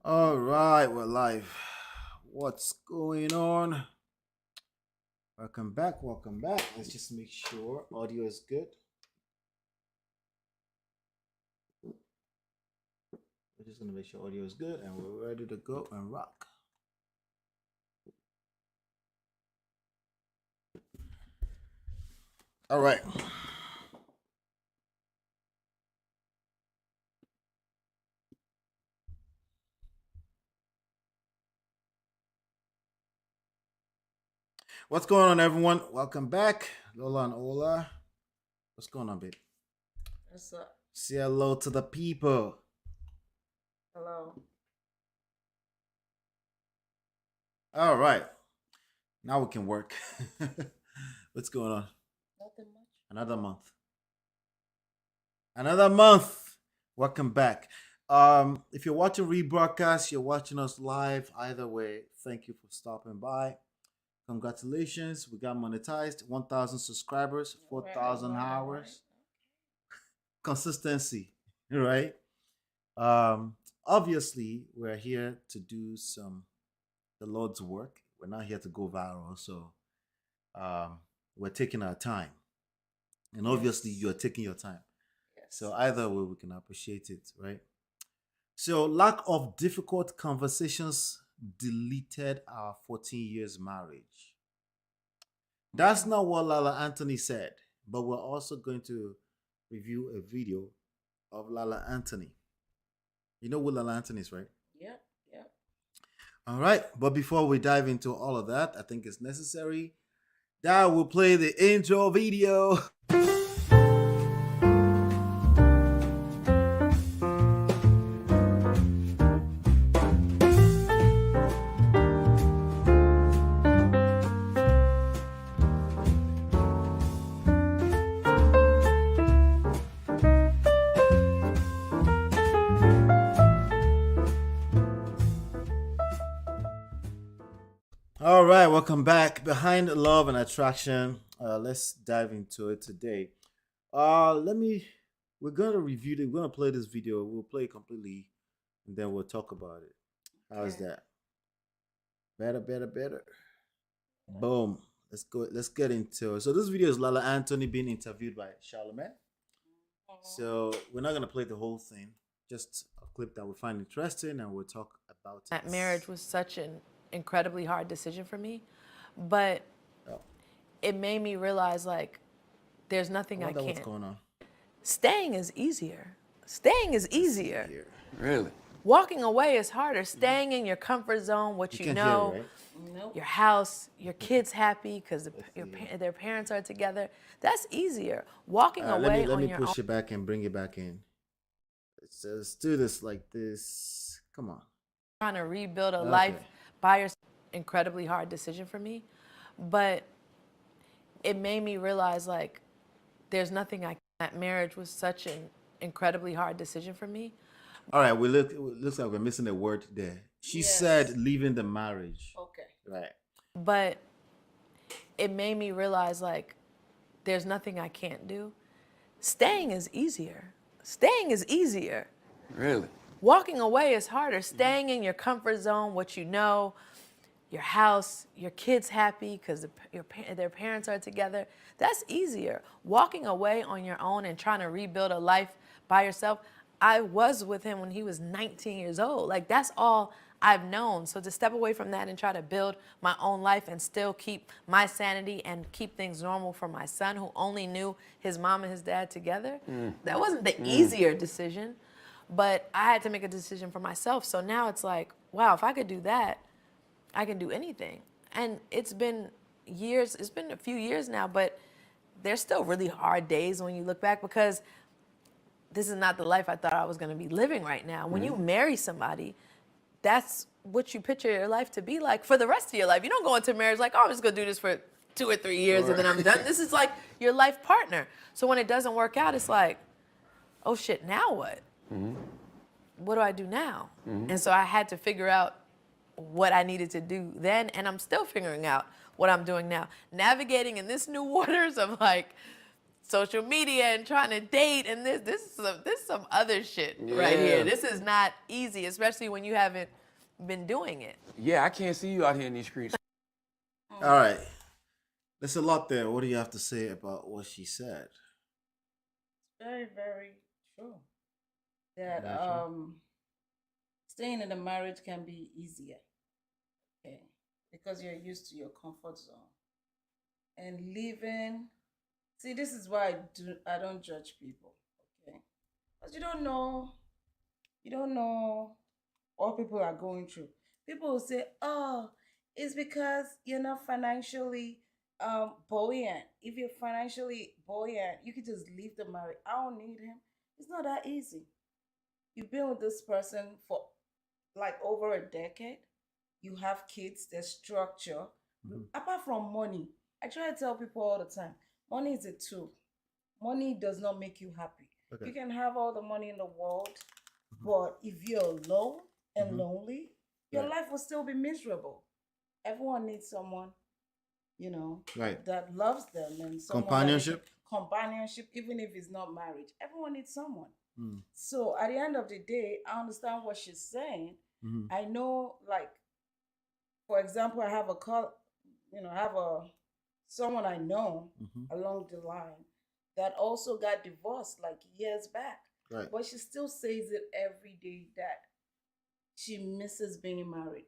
All right, we're live. What's going on? Welcome back. Welcome back. Let's just make sure audio is good. We're just gonna make sure audio is good, and we're ready to go and rock. All right. What's going on, everyone? Welcome back, Lola and Ola. What's going on, babe? What's up? Say hello to the people. Hello. All right. Now we can work. What's going on? Nothing much. Another month. Another month. Welcome back. If you're watching rebroadcast, you're watching us live. Either way, thank you for stopping by. Congratulations, we got monetized. 1,000 subscribers, 4,000 hours. Consistency, right? Obviously, we're here to do the Lord's work. We're not here to go viral, so we're taking our time, and obviously, you're taking your time. Yes. So either way, we can appreciate it, right? So lack of difficult conversations deleted our 14 years marriage. That's not what Lala Anthony said, but we're also going to review a video of Lala Anthony. You know who Lala Anthony is, right? Yep. Yep. All right, but before we dive into all of that, I think it's necessary that we'll play the intro video. All right, welcome back. Behind Love and Attraction. Let's dive into it today. We're gonna review it. We're gonna play this video. We'll play it completely, and then we'll talk about it. How's Okay. that? Better. Boom. Let's go. Let's get into it. So this video is Lala Anthony being interviewed by Charlemagne. So we're not gonna play the whole thing. Just a clip that we find interesting, and we'll talk about it. That marriage was such an incredibly hard decision for me, but Oh, it made me realize like there's I nothing I wonder what's can't. going on Staying is easier. Staying is easier. here. Really? Walking away is harder. Staying in your comfort zone, what you Can't know, hear, right? Nope. your house, your kids happy because see. their parents are together. That's easier. Walking Let away me let on me your push own. it back and bring it back in. Let's do this like this. Come on. Trying to rebuild a Okay. life by yourself. Incredibly hard decision for me, but it made me realize like there's nothing I. That marriage was such an incredibly hard decision for me. All right. It looks like we're missing a word there. She Yes. said leaving the marriage. Okay. Right. But it made me realize like there's nothing I can't do. Staying is easier. Staying is easier. Really? Walking away is harder. Staying in your comfort zone, what you know, your house, your kids happy because their parents are together. That's easier. Walking away on your own and trying to rebuild a life by yourself. I was with him when he was 19 years old. Like that's all I've known. So to step away from that and try to build my own life and still keep my sanity and keep things normal for my son who only knew his mom and his dad together, that wasn't the easier decision. But I had to make a decision for myself. So now it's like, wow, if I could do that, I can do anything. And it's been years, it's been a few years now, but there's still really hard days when you look back because this is not the life I thought I was gonna be living right now. When you marry somebody, that's what you picture your life to be like for the rest of your life. You don't go into marriage like, oh, I'm just gonna do this for 2 or 3 years and then I'm done. This is like your life partner. So when it doesn't work out, it's like, oh shit, now what? What do I do now? And so I had to figure out what I needed to do then, and I'm still figuring out what I'm doing now. Navigating in this new waters of like social media and trying to date, and this is some other shit right here. Yeah. This is not easy, especially when you haven't been doing it. Yeah, I can't see you out here in these streets. All right. There's a lot there. What do you have to say about what she said? Very, very true. That Very true. staying in a marriage can be easier. Okay. Because you're used to your comfort zone. And living, see, this is why I don't judge people. Okay. Because you don't know what people are going through. People will say, oh, it's because you're not financially buoyant. If you're financially buoyant, you could just leave the marriage. I don't need him. It's not that easy. You've been with this person for like over a decade. You have kids, there's structure. Apart from money, I try to tell people all the time, money is a tool. Money does not make you happy. Okay. You can have all the money in the world, but if you're alone and lonely, your Right. life will still be miserable. Everyone needs someone, Right. that loves them and someone Companionship? companionship, even if it's not marriage. Everyone needs someone. Mm. So at the end of the day, I understand what she's saying. Mhm. I know, like, for example, I have a call, I have someone I know along the line that also got divorced like years back. Right. But she still says it every day that she misses being married.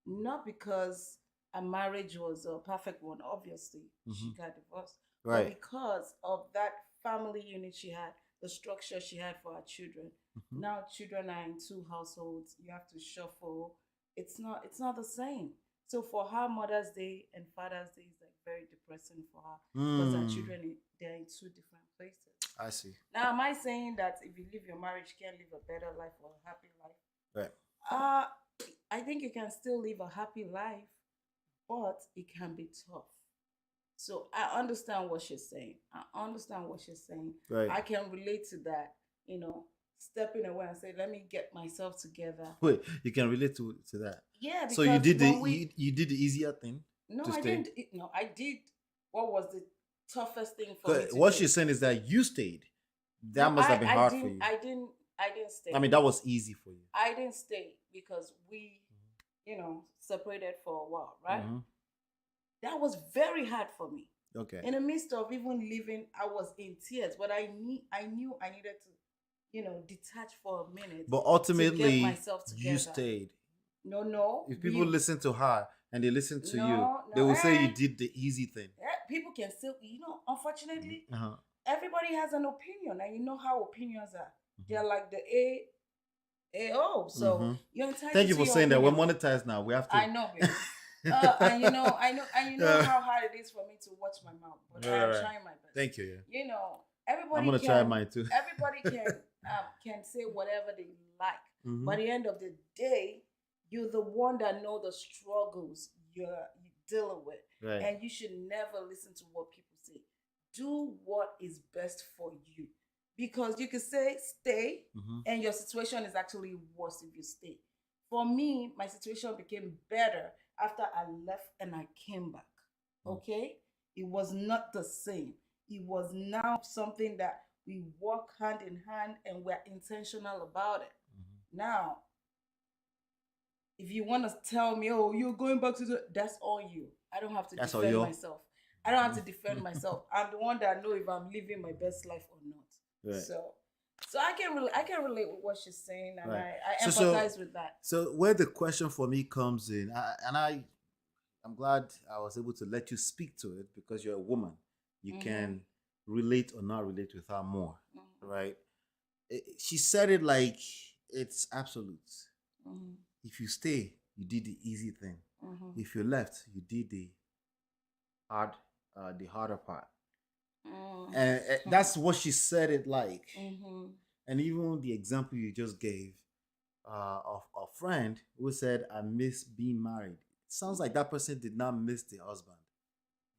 Not because a marriage was a perfect one, obviously. She got divorced. Right. But because of that family unit she had, the structure she had for her children. Now children are in two households. You have to shuffle. It's not the same. So for her, Mother's Day and Father's Day is like very depressing for her because her children, they're in two different places. I see. Now, am I saying that if you leave your marriage, you can't live a better life or a happy life? Right. I think you can still live a happy life, but it can be tough. So I understand what she's saying. Right. I can relate to that, stepping away and say, let me get myself together. Wait, you can relate to that. Yeah, because So you did when you did the easier thing no, to I stay. didn't. No, I did. What was the toughest thing for me to What do? she's saying is that you stayed. That No, must have been hard for didn't, you. I didn't stay. I mean, that was easy for you. I didn't stay because we, separated for a while, right? That was very hard for me. Okay. In the midst of even leaving, I was in tears, but I knew I needed to, detach for a minute. But to ultimately, get myself together. you stayed. No. If people listen to her and they listen to you, No, they will say you eh. did the easy thing. People can still, unfortunately, Uh-huh. everybody has an opinion, and you know how opinions are. They're like the AO. So you're entitled. Thank you to for your saying that. We're opinion. monetized now. We have to. I know, baby. And you know how hard it is for me to watch my mouth, but I'm Right. trying my best. Thank you. Yeah. Everybody. I'm gonna try mine too. Everybody can say whatever they like, but at the end of the day, you're the one that know the struggles you're dealing with, Right. and you should never listen to what people say. Do what is best for you, because you can say stay, and your situation is actually worse if you stay. For me, my situation became better after I left and I came back. Okay? It was not the same. It was now something that we work hand in hand and we're intentional about it. Now, if you want to tell me, oh, you're going back to that's all you. I don't have to That's all defend you. myself. I don't have to defend myself. I'm the one that know if I'm living my best life or not. Right. So I can relate with what she's saying, and Right. I empathize with that. So where the question for me comes in, I'm glad I was able to let you speak to it because you're a woman. You can relate or not relate with her more, right? She said it like it's absolute. If you stay, you did the easy thing. If you left, you did the harder part. And that's what she said it like. And even the example you just gave of a friend who said, I miss being married. It sounds like that person did not miss the husband.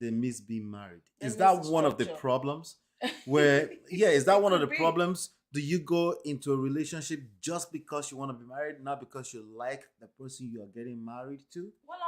They miss being married. Is that one of the problems? Is that one of the problems? Do you go into a relationship just because you want to be married, not because you like the person you are getting married to? Well,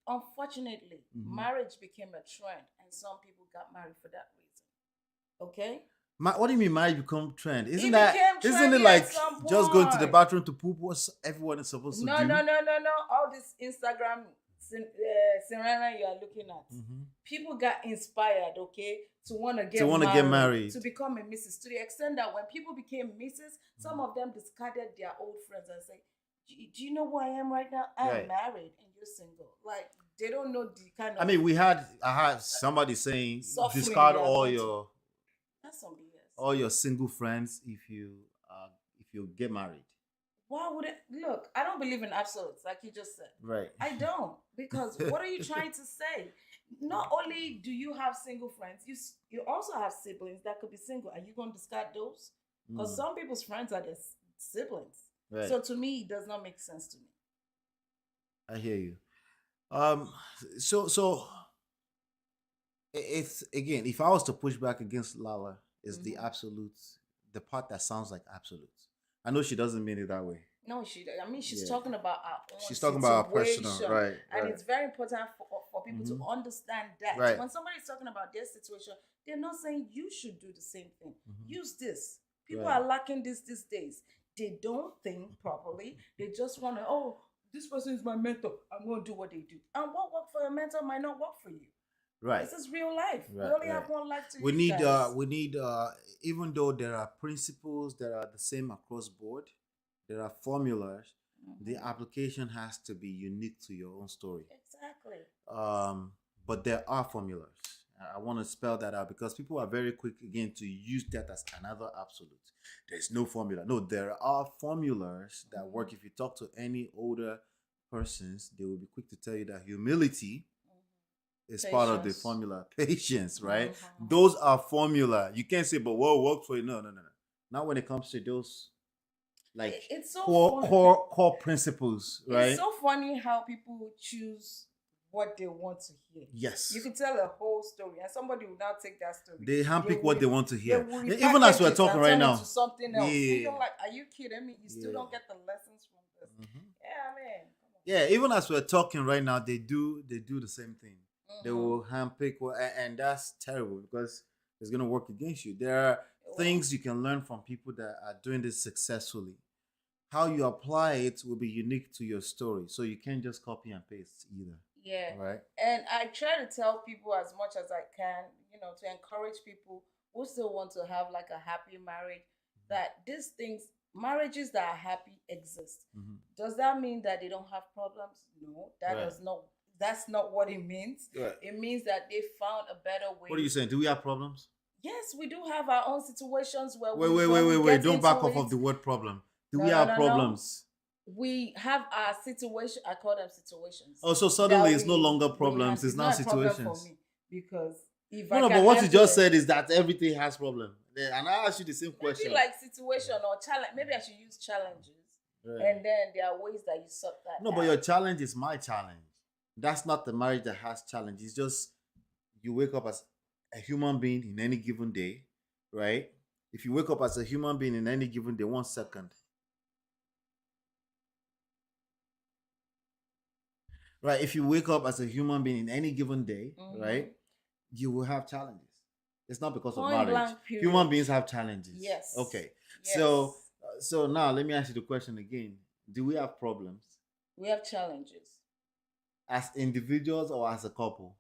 unfortunately, marriage became a trend, and some people got married for that reason. Okay. What do you mean marriage become trend? Isn't became it trendy like at some just going to the point. bathroom to poop? What everyone is supposed to No, do? no, no, no, no. All this Instagram Serena you are looking at. Mhm. People got inspired, okay, to want to get married. to become a Mrs. To the extent that when people became Mrs., some of them discarded their old friends and say, do you know who I am right now? I'm Right. married and you're single. Like, they don't know the kind of I mean, I had somebody saying suffering discard they are all going your through. That's some BS. all your single friends if you get married. Why would it look? I don't believe in absolutes, like you just said. Right. I don't, because what are you trying to say? Not only do you have single friends, you also have siblings that could be single. Are you going to discard those? Because some people's friends are their siblings. Right. So to me, it does not make sense to me. I hear you. So it's again, if I was to push back against Lala, is the absolutes, the part that sounds like absolutes. I know she doesn't mean it that way. No, I mean, she's Yeah. talking about our own She's talking about our personal, situation. right? And right. it's very important for people to understand that. Right. When somebody's talking about their situation, they're not saying you should do the same thing. Use this. People Right. are lacking this these days. They don't think properly. They just want to, oh, this person is my mentor. I'm going to do what they do. And what worked for your mentor might not work for you. Right. This is real life. Right, We only right. have one life to We live, need guys. even though there are principles that are the same across board, there are formulas. The application has to be unique to your own story. Exactly. But there are formulas. I want to spell that out because people are very quick again to use that as another absolute. There's no formula. No, there are formulas that work. If you talk to any older persons, they will be quick to tell you that humility is part of the Patience. formula. Patience, right? Those are formula. You can't say, but what worked for you? No. Not when it comes to those like It's so core principles, right? It's so funny how people choose what they want to hear. Yes. You can tell a whole story, and somebody will now take that story. They handpick what they want to hear. will Even as repackage we're it talking and right turn it now. to something else. Yeah. You're like, are you kidding me? You still Yeah. don't get the lessons from this. Yeah, man. Come on. Yeah, even as we're talking right now, they do the same thing. They will handpick, and that's terrible because it's gonna work against you. There are things you can learn from people that are doing this successfully. How you apply it will be unique to your story, so you can't just copy and paste either. Yeah. Right. And I try to tell people as much as I can, to encourage people who still want to have like a happy marriage, that these things, marriages that are happy exist. Does that mean that they don't have problems? No, that Right. does not. That's not what it means. Right. It means that they found a better way. What are you saying? Do we have problems? Yes, we do have our own situations where Wait. Don't back off of the word problem. Do we have problems? We have our situation. I call them situations. Oh, so suddenly that it's no longer problems. It's now not a problem situations. for me because if No, I but can what you answer just it, said is that everything has problem. And I asked you the same question. maybe like situation or challenge. Maybe I should use challenges, Right. and then there are ways that you sort that. No, but your challenge is my challenge. That's not the marriage that has challenge. It's just you wake up as a human being in any given day, right? If you wake up as a human being in any given day, 1 second. Right? If you wake up as a human being in any given day, right, you will have challenges. It's not because Point of marriage. blank, period. Human beings have challenges. Yes. Okay. Yes. So now let me ask you the question again. Do we have problems we have challenges, as individuals or as a couple?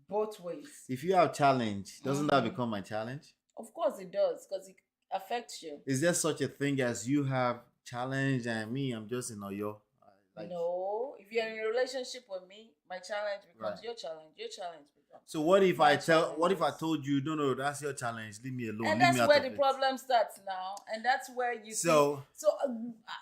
both ways. If you have challenge, doesn't that become my challenge? Of course, it does because it affects you. Is there such a thing as you have challenge and me, I'm just in Oyo? No, if you're in a relationship with me, my challenge becomes Right. your challenge. Your challenge becomes. So what if my I challenge. told you, no, that's your challenge, leave me alone, And leave that's me out where of the it. problem starts now, and that's where you. So-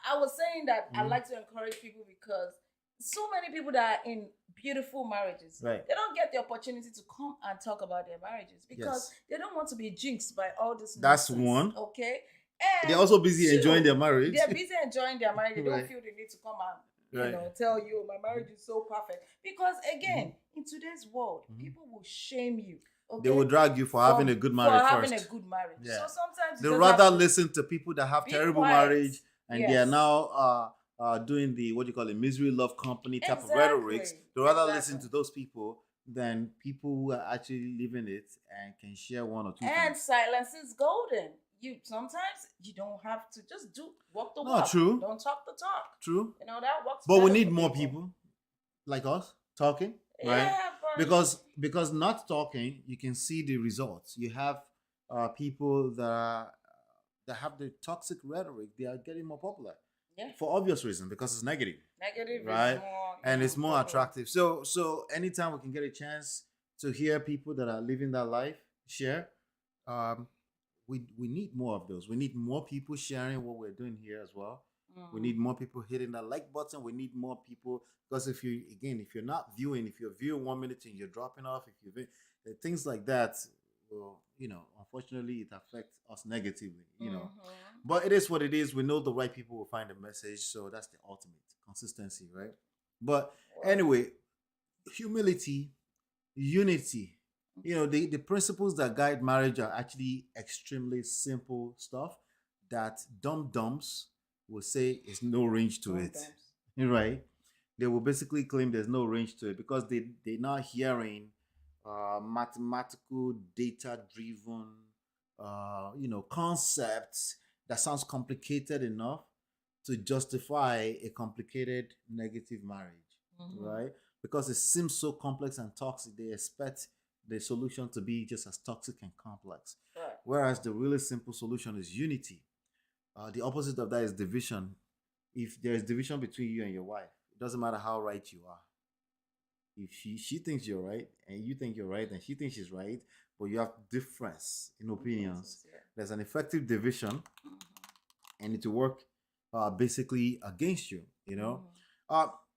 I was saying that I like to encourage people because so many people that are in beautiful marriages, Right. they don't get the opportunity to come and talk about their marriages because Yes. they don't want to be jinxed by all this. That's nonsense, one. Okay. And They're also busy two, enjoying their marriage. They're busy enjoying their marriage. They Right. don't feel the need to come and Right. tell you my marriage is so perfect. Because again, in today's world, people will shame you. Okay? They will drag you for having a good marriage for having first. a good marriage. Yeah. So sometimes They you just rather have to listen to people that have be terrible quiet. marriage and they are Yes. now doing the what you call a misery love company type of rhetorics. Exactly. They rather listen Exactly. to those people than people who are actually living it and can share one or two And things. silence is golden. You sometimes you don't have to just walk the No, walk. true. Don't talk the talk. True. You know that works. But we better need for more people like us talking, right? Yeah, but Because not talking, you can see the results. You have people that have the toxic rhetoric. They are getting more popular yeah, for obvious reason because it's negative, negative right? is more, And it's more popular. attractive. So anytime we can get a chance to hear people that are living that life share, um, we need more of those. We need more people sharing what we're doing here as well. We need more people hitting that like button. We need more people because if you're not viewing, if you're viewing 1 minute and you're dropping off, if you're things like that, well, unfortunately, it affects us negatively. But it is what it is. We know the right people will find the message, so that's the ultimate consistency, right? But anyway, humility, unity. The principles that guide marriage are actually extremely simple stuff that dumb-dumbs will say is no range to it. Right? They will basically claim there's no range to it because they're not hearing mathematical, data-driven, concepts that sounds complicated enough to justify a complicated negative marriage, right? Because it seems so complex and toxic, they expect the solution to be just as toxic and complex. Right. Whereas the really simple solution is unity. The opposite of that is division. If there is division between you and your wife, it doesn't matter how right you are. If she thinks you're right and you think you're right and she thinks she's right, but you have difference in opinions, Yeah. there's an effective division and it will work basically against you,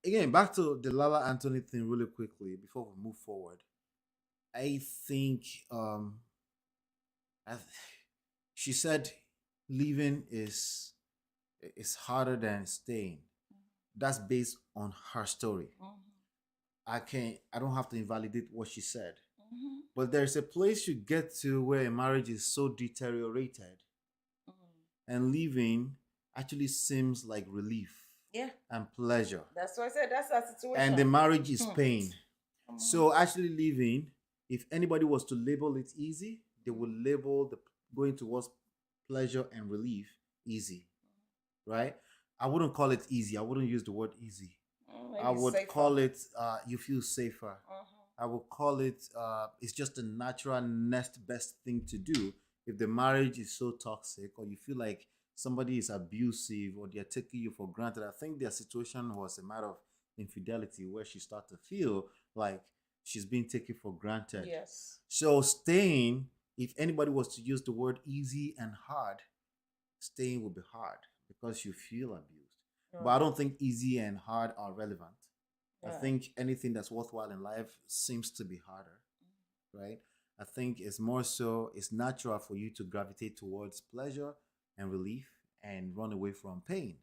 Again, back to the Lala Anthony thing really quickly before we move forward. I think I, she said leaving is harder than staying. That's based on her story. I don't have to invalidate what she said. But there's a place you get to where a marriage is so deteriorated and leaving actually seems like relief. Yeah. And pleasure. That's why I said that's that situation. And the marriage is pain. So actually leaving, if anybody was to label it easy, they would label the going towards pleasure and relief easy. Right? I wouldn't call it easy. I wouldn't use the word easy. I would call it you feel safer. I would call it it's just a natural next best thing to do if the marriage is so toxic or you feel like somebody is abusive or they're taking you for granted. I think their situation was a matter of infidelity where she started to feel like she's being taken for granted. Yes. So staying, if anybody was to use the word easy and hard, staying will be hard because you feel abused. Right. But I don't think easy and hard are relevant. Right. I think anything that's worthwhile in life seems to be harder, right? I think it's more so, it's natural for you to gravitate towards pleasure and relief and run away from pain.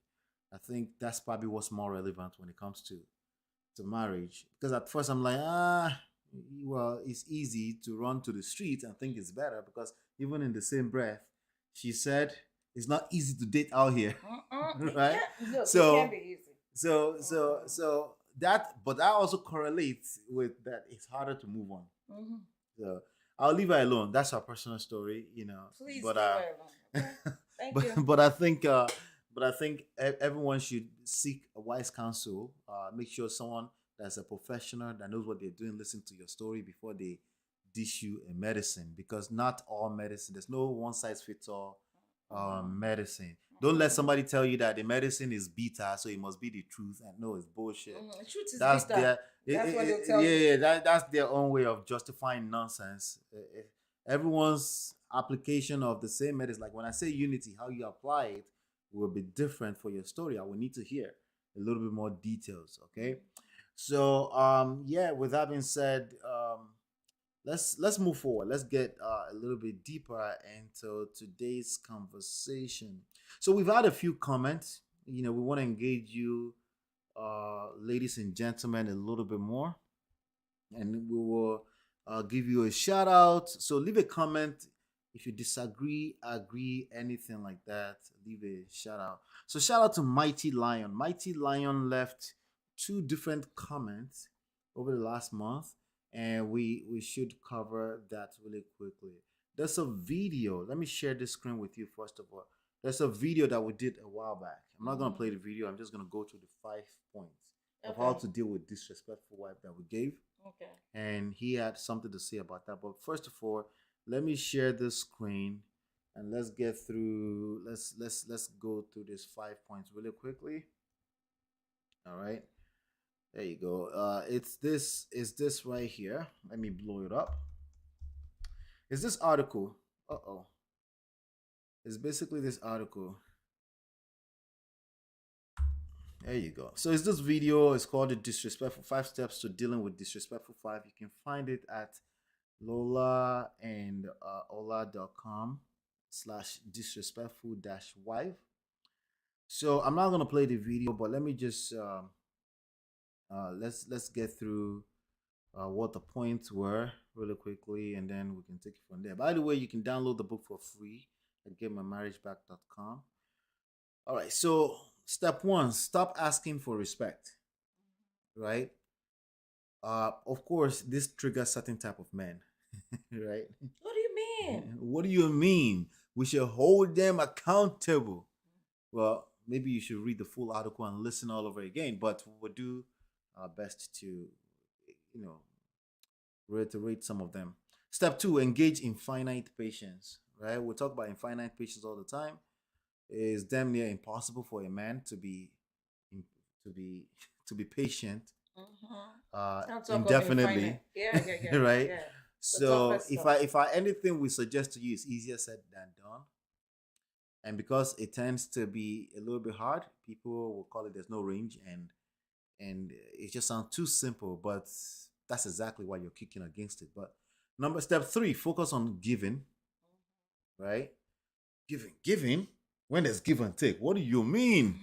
I think that's probably what's more relevant when it comes to marriage. Because at first I'm like, well, it's easy to run to the street and think it's better because even in the same breath, she said it's not easy to date out here. Right? Look, so it can be easy. So that, but that also correlates with that it's harder to move on. So I'll leave her alone. That's her personal story, Please but leave her alone. Thank you. but I think everyone should seek a wise counsel. Make sure someone that's a professional that knows what they're doing listen to your story before they dish you a medicine, because not all medicine, there's no one size fits all medicine. Don't let somebody tell you that the medicine is bitter, so it must be the truth. And no, it's bullshit. The truth is That's bitter. That's what they'll tell you. Yeah, that's their own way of justifying nonsense. Everyone's application of the same medicine, like when I say unity, how you apply it will be different for your story. I will need to hear a little bit more details. Okay, so yeah. With that being said, let's move forward. Let's get a little bit deeper into today's conversation. So we've had a few comments. We want to engage you, ladies and gentlemen, a little bit more, and we will give you a shout out. So leave a comment if you disagree, agree, anything like that. Leave a shout out. So shout out to Mighty Lion. Mighty Lion left 2 different comments over the last month. and we should cover that really quickly. There's a video. Let me share this screen with you first of all. There's a video that we did a while back. I'm not gonna play the video. I'm just gonna go through the 5 points of how Okay. to deal with disrespectful wife that we gave, Okay. and he had something to say about that. But first of all, let me share this screen and let's get through. Let's go through these 5 points really quickly. All right, there you go. It's this. Is this right here? Let me blow it up. Is this article? Uh-oh. It's basically this article. There you go. So it's this video. It's called the disrespectful 5 steps to dealing with disrespectful five. You can find it at Lola and ola.com/disrespectful-wife. So I'm not gonna play the video, but let me just let's get through what the points were really quickly, and then we can take it from there. By the way, you can download the book for free at getmymarriageback.com. All right, so step one: stop asking for respect. Right? Of course, this triggers certain type of men. Right? What do you mean? What do you mean? We should hold them accountable. Well, maybe you should read the full article and listen all over again, but we'll do our best to, reiterate some of them. Step two: engage in finite patience. Right? We talk about infinite patience all the time. It's damn near impossible for a man to be to be to be patient Don't talk of indefinitely. infinite. Yeah. Right? Yeah. So toughest if stuff. I anything we suggest to you is easier said than done. And because it tends to be a little bit hard, people will call it there's no range, and it just sounds too simple, but that's exactly why you're kicking against it. But step three: focus on giving. Right? Giving when there's give and take. What do you mean?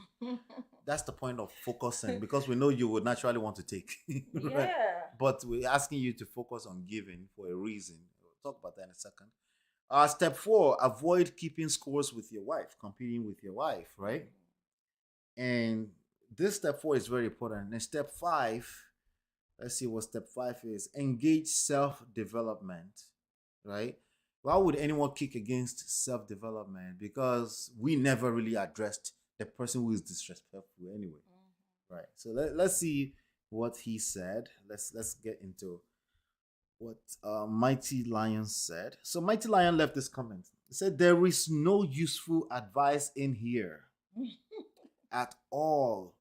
That's the point of focusing, because we know you would naturally want to take. Right? Yeah. But we're asking you to focus on giving for a reason. We'll talk about that in a second. Step four: avoid keeping scores with your wife, competing with your wife, right? And this step four is very important. And step five, let's see what step five is: engage self development, right? Why would anyone kick against self development? Because we never really addressed the person who is disrespectful anyway, right? So let's see what he said. Let's get into what Mighty Lion said. So Mighty Lion left this comment. He said, "There is no useful advice in here at all,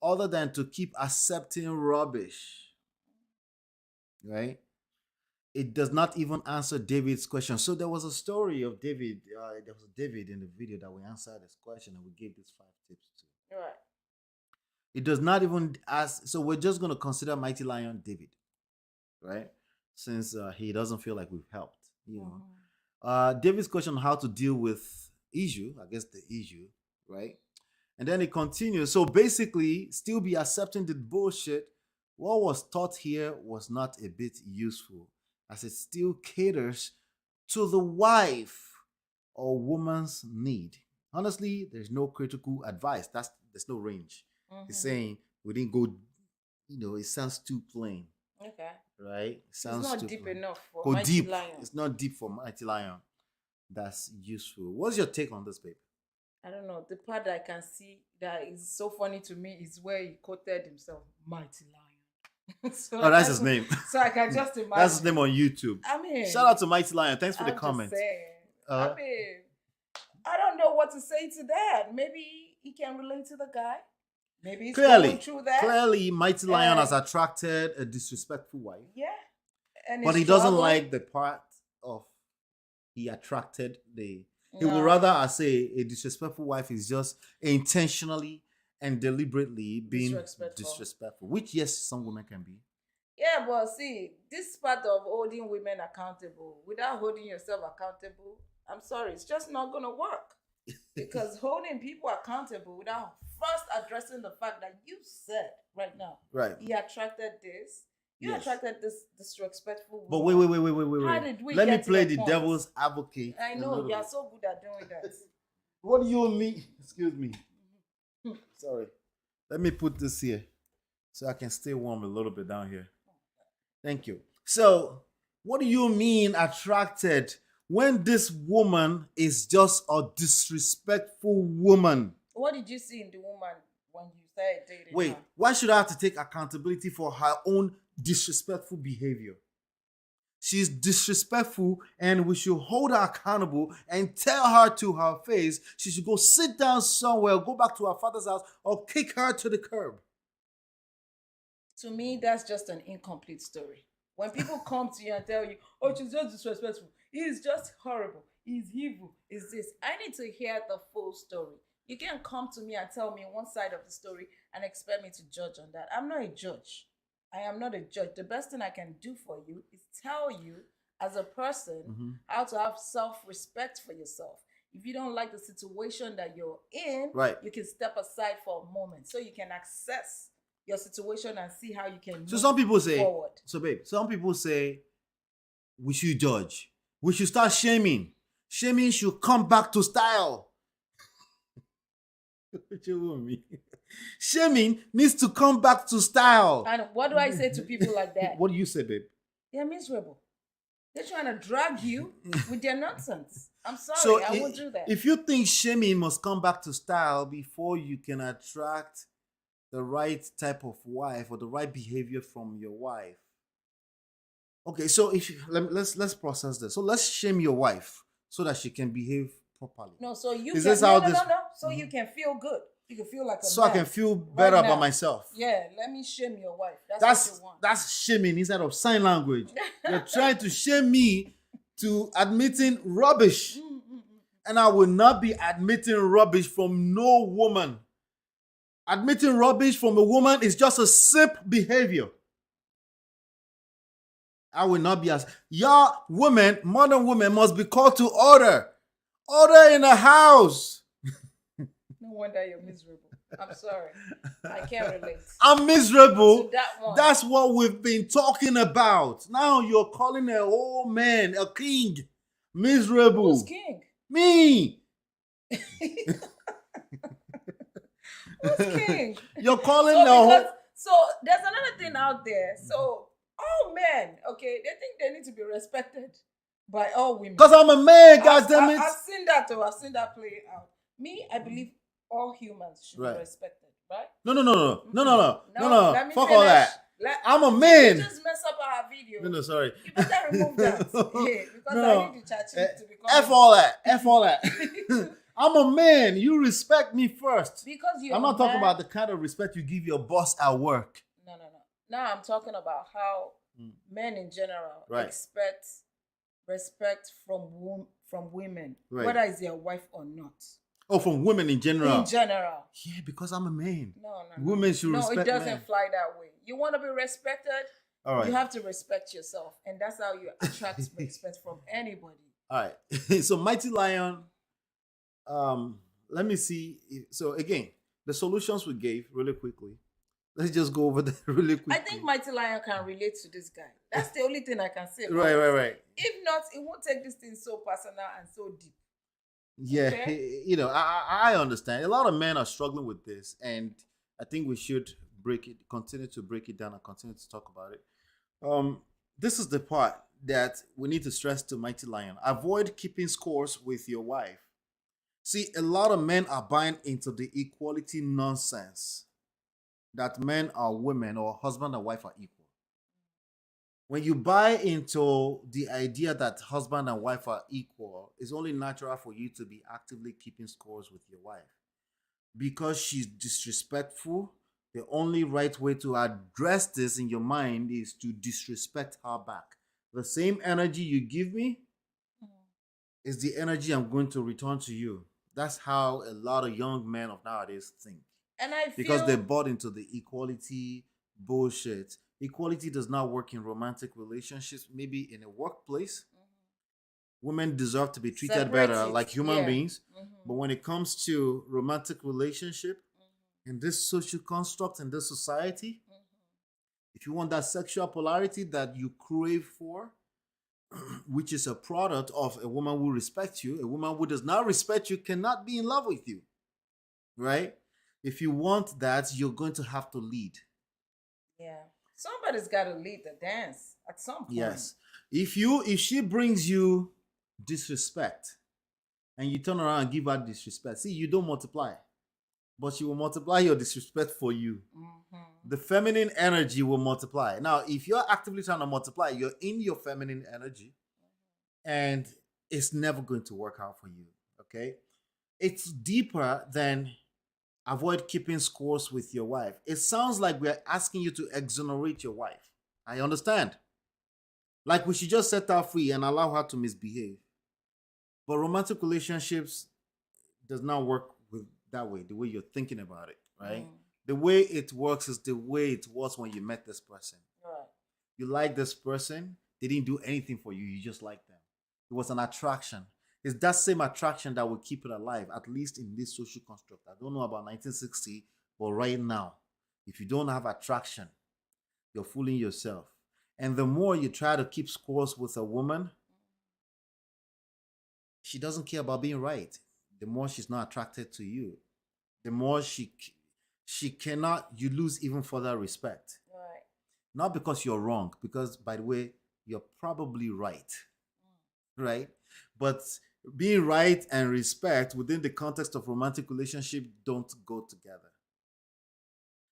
other than to keep accepting rubbish." Right? It does not even answer David's question. So there was a story of David. There was a David in the video that we answered this question, and we gave these 5 tips to. Right. It does not even ask. So we're just going to consider Mighty Lion David, right? Since he doesn't feel like we've helped, David's question on how to deal with issue, I guess the issue, right? And then it continues. So basically, still be accepting the bullshit. What was taught here was not a bit useful, as it still caters to the wife or woman's need. Honestly, there's no critical advice. There's no range. He's saying we didn't go, it sounds too plain. Okay. Right? It's not deep enough for Go Mighty deep. Lion. It's not deep for Mighty Lion. That's useful. What's your take on this, babe? I don't know. The part that I can see that is so funny to me is where he quoted himself, Mighty Lion. So Oh, that's his name. So I can just imagine. That's his name on YouTube. I mean, Shout out to Mighty Lion. Thanks for the I'm comment. just saying. Uh, I mean, I don't know what to say to that. Maybe he can relate to the guy. Maybe he's going through that. Clearly, Mighty Lion has attracted a disrespectful wife. Yeah. And But he doesn't like the part of he attracted the. He would rather say a disrespectful wife is just intentionally and deliberately being disrespectful, which yes, some women can be. Yeah, but see, this part of holding women accountable without holding yourself accountable, I'm sorry, it's just not gonna work. Because holding people accountable without first addressing the fact that you said right now, right? He attracted this. You attracted this disrespectful woman. But wait. How did we Let me get play to the point? devil's advocate. I know you are so good at doing that. What do you mean? Excuse me. Sorry. Let me put this here so I can stay warm a little bit down here. Thank you. So, what do you mean attracted when this woman is just a disrespectful woman? What did you see in the woman when you started dating Wait, her? why should I have to take accountability for her own disrespectful behavior? She's disrespectful, and we should hold her accountable and tell her to her face she should go sit down somewhere, go back to her father's house, or kick her to the curb. To me, that's just an incomplete story. When people come to you and tell you, oh, she's just disrespectful, he's just horrible, he's evil, is this. I need to hear the full story. You can't come to me and tell me one side of the story and expect me to judge on that. I'm not a judge. I am not a judge. The best thing I can do for you is tell you as a person how to have self-respect for yourself. If you don't like the situation that you're in, Right. you can step aside for a moment so you can assess your situation and see how you can So move some people say, forward. so babe, some people say we should judge. We should start shaming. Shaming should come back to style. What you want me? Shaming needs to come back to style. And what do I say to people like that? What do you say, babe? They're miserable. They're trying to drag you with their nonsense. I'm sorry, So I won't do that. if you think shaming must come back to style before you can attract the right type of wife or the right behavior from your wife. Okay, so if you, let's process this. So let's shame your wife so that she can behave properly. No, so you Is can this how no, this- no. So you can feel good. You can feel like a So I man can feel right better about now. myself. Yeah, let me shame your wife. That's what That's you want. that's shaming instead of sign language. You're trying to shame me to admitting rubbish. And I will not be admitting rubbish from no woman. Admitting rubbish from a woman is just a simp behavior. I will not be as y'all women, modern women must be called to order. Order in the house. No wonder you're miserable. I'm sorry. I can't relate. I'm miserable. To that one. That's what we've been talking about. Now you're calling a old man, a king, miserable. Who's king? Me. Who's king? You're calling So, the whole. so there's another thing out there. So all men, okay, they think they need to be respected by all women. Because I'm a man, goddammit. I've seen that too. I've seen that play out. Me, I believe all humans should Right. be respected, right? No. Let me Fuck finish. all that. I'm a man. You just mess up our video. No, sorry. You better remove that. Yeah, because No. I need the chat to become F all that. F all that. I'm a man. You respect me first. because you're I'm a not talking man- about the kind of respect you give your boss at work. No. Now I'm talking about how men in general Right. expect respect from women, Right. whether it's their wife or not. Oh, from women in general. In general. Yeah, because I'm a man. No. Women should No, respect it doesn't men. fly that way. You want to be respected, All right. you have to respect yourself. And that's how you attract respect from anybody. All right. So Mighty Lion, let me see. So again, the solutions we gave really quickly. Let's just go over that really quickly. I think Mighty Lion can relate to this guy. That's the only thing I can say. about Right. it. If not, it won't take this thing so personal and so deep. Yeah, Okay. you know, I understand. A lot of men are struggling with this, and I think we should continue to break it down and continue to talk about it. This is the part that we need to stress to Mighty Lion. Avoid keeping scores with your wife. See, a lot of men are buying into the equality nonsense that men are women or husband and wife are equal. When you buy into the idea that husband and wife are equal, it's only natural for you to be actively keeping scores with your wife. Because she's disrespectful, the only right way to address this in your mind is to disrespect her back. The same energy you give me is the energy I'm going to return to you. That's how a lot of young men of nowadays think. And I feel Because they bought into the equality bullshit. Equality does not work in romantic relationships, maybe in a workplace. Women deserve to be treated Separate better it, like human yeah. beings. But when it comes to romantic relationship, in this social construct, in this society, if you want that sexual polarity that you crave for, which is a product of a woman who respects you, a woman who does not respect you cannot be in love with you, right? If you want that, you're going to have to lead. Yeah. Somebody's got to lead the dance at some point. Yes. If she brings you disrespect and you turn around and give her disrespect, see, you don't multiply, but she will multiply your disrespect for you. The feminine energy will multiply. Now, if you're actively trying to multiply, you're in your feminine energy and it's never going to work out for you. Okay? It's deeper than avoid keeping scores with your wife. It sounds like we're asking you to exonerate your wife. I understand. Like we should just set her free and allow her to misbehave. But romantic relationships does not work with that way, the way you're thinking about it, right? The way it works is the way it was when you met this person. Right. You like this person, they didn't do anything for you, you just like them. It was an attraction. It's that same attraction that will keep it alive, at least in this social construct. I don't know about 1960, but right now, if you don't have attraction, you're fooling yourself. And the more you try to keep scores with a woman, she doesn't care about being right. The more she's not attracted to you, the more she cannot, you lose even further respect. Right. Not because you're wrong, because by the way, you're probably right. Right? But being right and respect within the context of romantic relationship don't go together.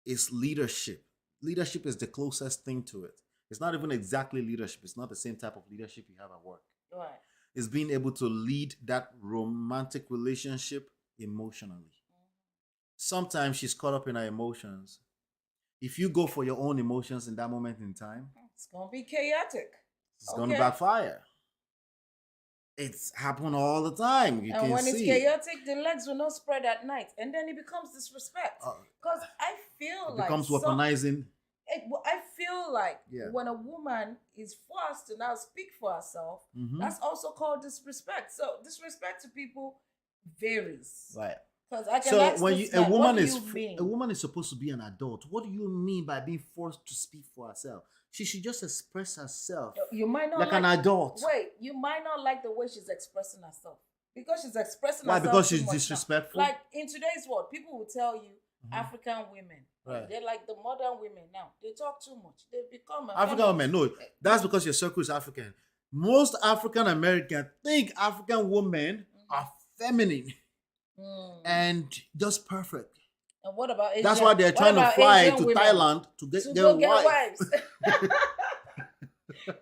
It's leadership. Leadership is the closest thing to it. It's not even exactly leadership. It's not the same type of leadership you have at work. Right. It's being able to lead that romantic relationship emotionally. Sometimes she's caught up in her emotions. If you go for your own emotions in that moment in time, It's going to be chaotic. it's going to backfire. It's happened all the time. You And can when see. it's chaotic, the legs will not spread at night. And then it becomes disrespect. Because I feel It like becomes weaponizing. I feel like Yeah. when a woman is forced to now speak for herself, Mhm. that's also called disrespect. So disrespect to people varies. Right. Because I can So ask when this a man, woman what do is you mean? a woman is supposed to be an adult, what do you mean by being forced to speak for herself? She should just express herself You might not like an adult. Wait, you might not like the way she's expressing herself because she's expressing Why? herself. Because too she's much now. disrespectful? Like in today's world, people will tell you African women, Right. they're like the modern women now. They talk too much. They become African women, no, that's because your circle is African. Most African Americans think African women are feminine and just perfect. And what about Asian? That's why they're what trying to about fly Asian to women? Thailand to To get go their get wives. wives.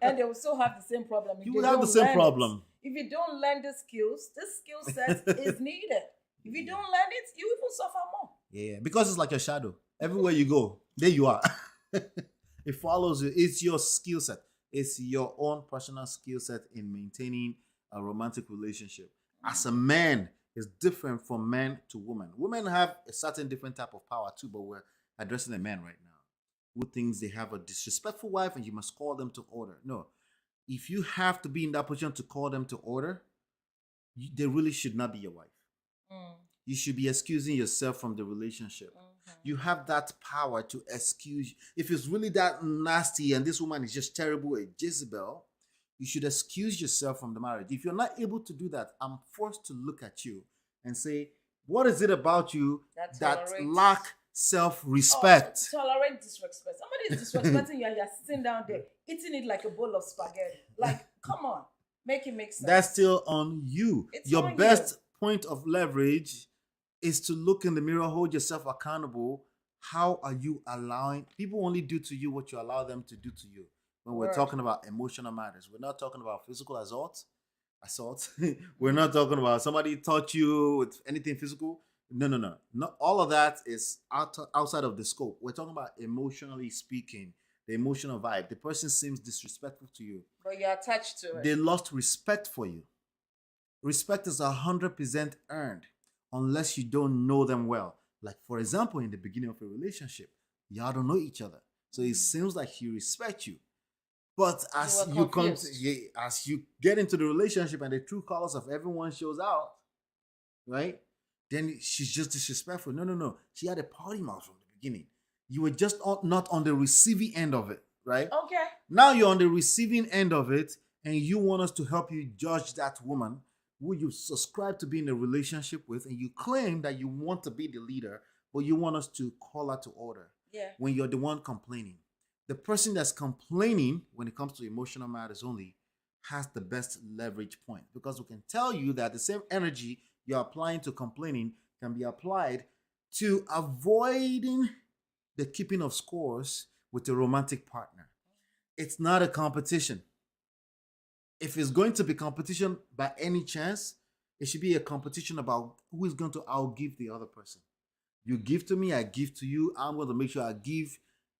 And they will still have the same problem. If You they will have the don't same learn it. problem. If you don't learn the skills, this skill set is needed. If you don't learn it, you even suffer more. Yeah, because it's like a shadow. Everywhere you go, there you are. It follows you. It's your skill set. It's your own personal skill set in maintaining a romantic relationship. As a man, it's different from man to woman. Women have a certain different type of power too, but we're addressing the men right now who thinks they have a disrespectful wife and you must call them to order. No. If you have to be in that position to call them to order, they really should not be your wife. You should be excusing yourself from the relationship. You have that power to excuse. If it's really that nasty and this woman is just terrible, a Jezebel, you should excuse yourself from the marriage. If you're not able to do that, I'm forced to look at you and say, what is it about you that lack self-respect? Tolerate disrespect. Somebody is disrespecting you and you're sitting down there eating it like a bowl of spaghetti. Like, come on, make it make sense. That's still on you. It's Your on best point of leverage is to look in the mirror, hold yourself accountable. How are you allowing people only do to you what you allow them to do to you? When we're talking about emotional matters, we're not talking about physical assault. We're not talking about somebody taught you with anything physical. No. Not all of that is outside of the scope. We're talking about emotionally speaking, the emotional vibe. The person seems disrespectful to you, But you're attached to it. they lost respect for you. Respect is 100% earned unless you don't know them well. Like, for example, in the beginning of a relationship, y'all don't know each other. So it seems like he respects you. But as as you get into the relationship and the true colors of everyone shows out, right? Then she's just disrespectful. No. She had a party mouth from the beginning. You were just not on the receiving end of it, right? Okay. Now you're on the receiving end of it, and you want us to help you judge that woman who you subscribe to be in a relationship with, and you claim that you want to be the leader, but you want us to call her to order. Yeah. When you're the one complaining. the person that's complaining when it comes to emotional matters only has the best leverage point, because we can tell you that the same energy you're applying to complaining can be applied to avoiding the keeping of scores with a romantic partner. It's not a competition. If it's going to be competition by any chance, it should be a competition about who is going to outgive the other person. You give to me, I give to you. I'm going to make sure I give,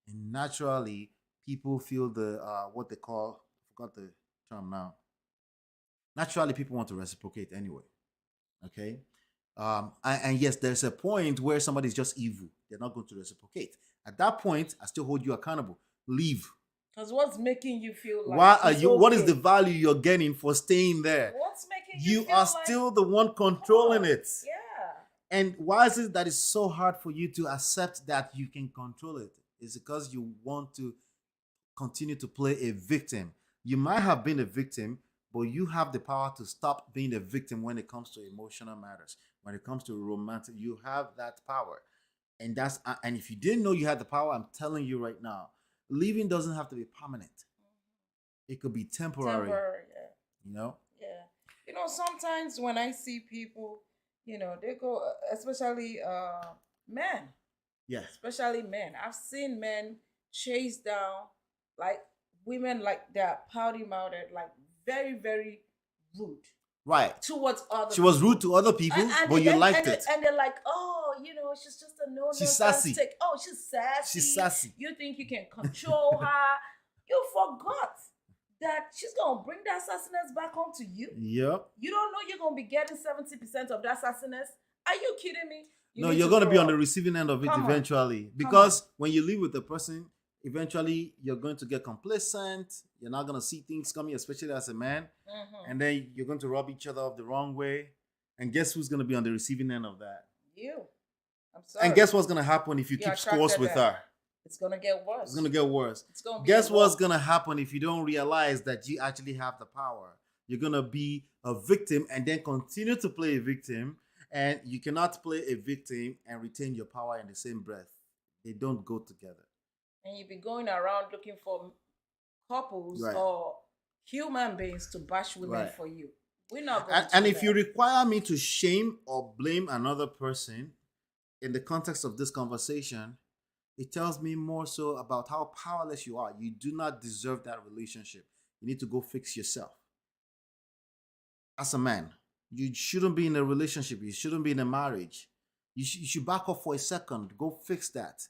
and naturally, people feel the what they call, I forgot the term now. Naturally, people want to reciprocate anyway. Okay, and yes, there's a point where somebody's just evil. They're not going to reciprocate. At that point, I still hold you accountable. Leave. Because what's making you feel like Why are it's you? What is okay? the value you're getting for staying there? What's making you You feel are like, still the one controlling oh, it. Yeah. And why is it that it's so hard for you to accept that you can control it? It's because you want to continue to play a victim. You might have been a victim, but you have the power to stop being a victim when it comes to emotional matters. When it comes to romantic, you have that power. And if you didn't know you had the power, I'm telling you right now, leaving doesn't have to be permanent. It could be temporary. Temporary, yeah. You know? Yeah. Sometimes when I see people, they go, especially men, Yeah. especially men. I've seen men chase down like women, like they're pouty mouthed, like very, very rude Right. towards other She was people. rude to other people, And but they- you and- liked and they- it. And they're like, oh, she's just a no She's sassy. stick. Oh, she's sassy. She's sassy. You think you can control her? You forgot that she's gonna bring that sassiness back home to you. Yep. You don't know you're gonna be getting 70% of that sassiness. Are you kidding me? No, need you're to going to grow be on up. the receiving end of it Come on. eventually. Because when you live with a person, eventually you're going to get complacent. You're not going to see things coming, especially as a man. Mhm. And then you're going to rub each other off the wrong way. And guess who's going to be on the receiving end of that? You. I'm sorry. And guess what's going to happen if you You keep attracted scores with that. her? It's gonna get worse. It's going to get worse. It's gonna be Guess a what's war. going to happen if you don't realize that you actually have the power? You're going to be a victim and then continue to play a victim. And you cannot play a victim and retain your power in the same breath. They don't go together. And you be going around looking for couples Right. or human beings to bash women Right. for you. We're not going And, to and do if you that. require me to shame or blame another person in the context of this conversation, it tells me more so about how powerless you are. You do not deserve that relationship. You need to go fix yourself. As a man, you shouldn't be in a relationship. You shouldn't be in a marriage. You should back off for a second. Go fix that.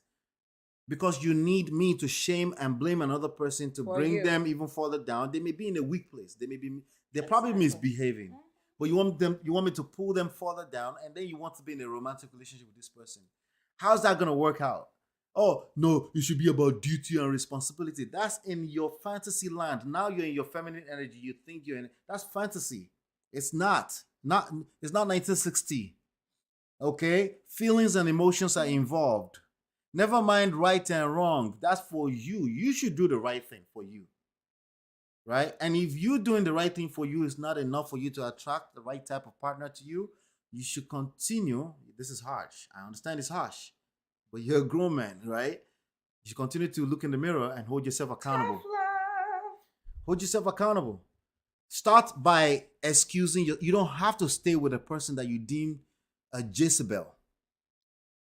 Because you need me to shame and blame another person to For bring you. them even further down. They may be in a weak place. They're probably Exactly. misbehaving. But you want me to pull them further down, and then you want to be in a romantic relationship with this person. How's that gonna work out? Oh no, it should be about duty and responsibility. That's in your fantasy land. Now you're in your feminine energy. You think you're in that's fantasy. It's not. It's not 1960. Okay? Feelings and emotions are involved. Never mind right and wrong. That's for you. You should do the right thing for you. Right? And if you doing the right thing for you is not enough for you to attract the right type of partner to you, you should continue. This is harsh. I understand it's harsh. But you're a grown man, right? You should continue to look in the mirror and hold yourself accountable. Tough love. Hold yourself accountable. Start by excusing you don't have to stay with a person that you deem a Jezebel.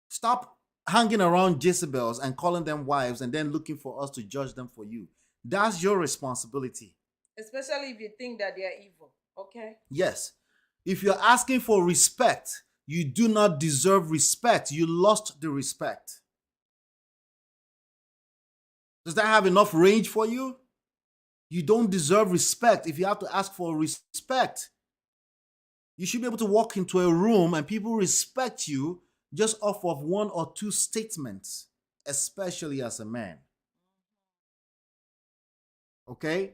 Stop hanging around Jezebels and calling them wives and then looking for us to judge them for you. That's your responsibility. Especially if you think that they're evil. Okay? Yes. If you're asking for respect, you do not deserve respect. You lost the respect. Does that have enough range for you? You don't deserve respect if you have to ask for respect. You should be able to walk into a room and people respect you just off of one or two statements, especially as a man. Okay?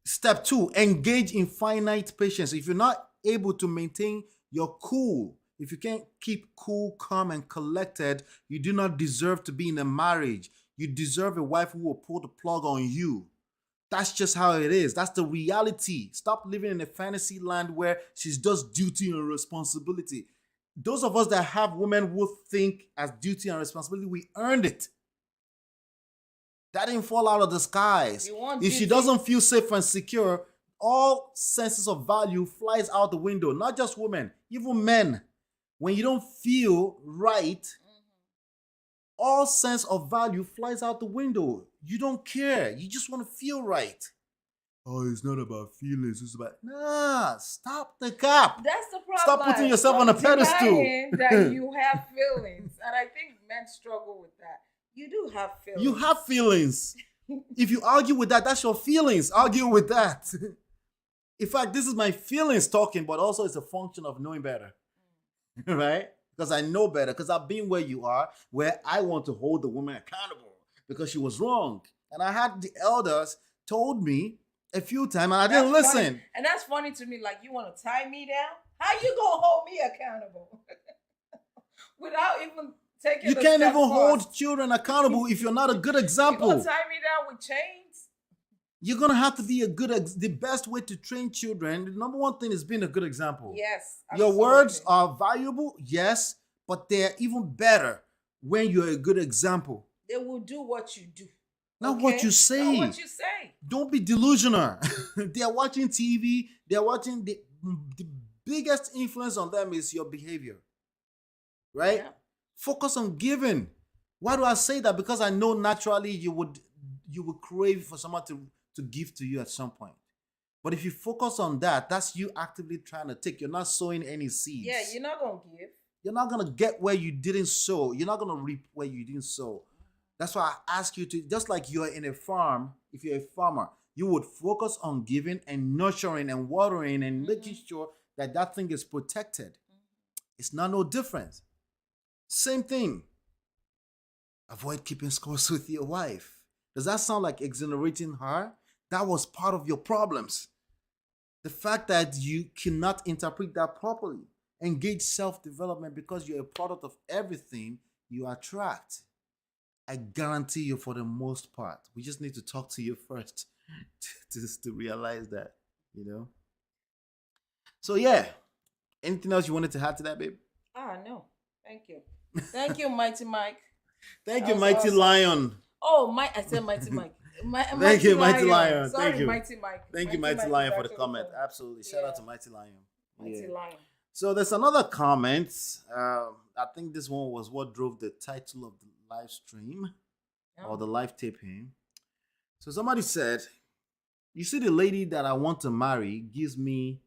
Step 2, engage in finite patience. If you're not able to maintain your cool, if you can't keep cool, calm, and collected, you do not deserve to be in a marriage. You deserve a wife who will pull the plug on you. That's just how it is. That's the reality. Stop living in a fantasy land where she's just duty and responsibility. Those of us that have women who think as duty and responsibility, we earned it. That didn't fall out of the skies. You want If she duty. doesn't feel safe and secure, all senses of value flies out the window. Not just women, even men. When you don't feel right, all sense of value flies out the window. You don't care. You just want to feel right. Oh, it's not about feelings. It's about stop the cap. That's the problem. Stop putting yourself on a Stop pedestal. denying that you have feelings, and I think men struggle with that. You do have feelings. You have feelings. If you argue with that, that's your feelings. Argue with that. In fact, this is my feelings talking, but also it's a function of knowing better. Right? Because I know better. Because I've been where you are, where I want to hold the woman accountable because she was wrong. And I had the elders told me a few times and I didn't That's listen. funny. And that's funny to me. Like, you want to tie me down? How you gonna hold me accountable without even taking? You the can't step even hold first? children accountable if you're not a good You example. gonna tie me down with chains? You're gonna have to be the best way to train children. The number one thing is being a good example. Yes. Your absolutely. words are valuable, yes, but they're even better when you're a good example. They will do what you do. Not what you say. Not what you say. Don't be delusional. They're watching TV. They're watching the biggest influence on them is your behavior. Right? Yeah. Focus on giving. Why do I say that? Because I know naturally you would crave for someone to give to you at some point. But if you focus on that, that's you actively trying to take. You're not sowing any seeds. Yeah, you're not gonna give. You're not going to get where you didn't sow. You're not going to reap where you didn't sow. That's why I ask you to, just like you're in a farm, if you're a farmer, you would focus on giving and nurturing and watering and making sure that that thing is protected. It's not no different. Same thing. Avoid keeping scores with your wife. Does that sound like exonerating her? That was part of your problems. The fact that you cannot interpret that properly. Engage self-development because you're a product of everything you attract. I guarantee you for the most part. We just need to talk to you first to realize that, you know? So yeah. Anything else you wanted to add to that, babe? No. Thank you. Thank you, Mighty Mike. Thank That you, was Mighty awesome. Lion. Oh, I said Mighty Mike. Thank you, Mighty Lion. Sorry, Thank you. Mighty Mike. Thank you, Mighty Lion, for the actually comment. cool. Absolutely. Shout out Yeah. to Mighty Lion. Mighty Yeah. Lion. So there's another comment. I think this one was what drove the title of the live stream or the live taping. So somebody said, you see, the lady that I want to marry gives me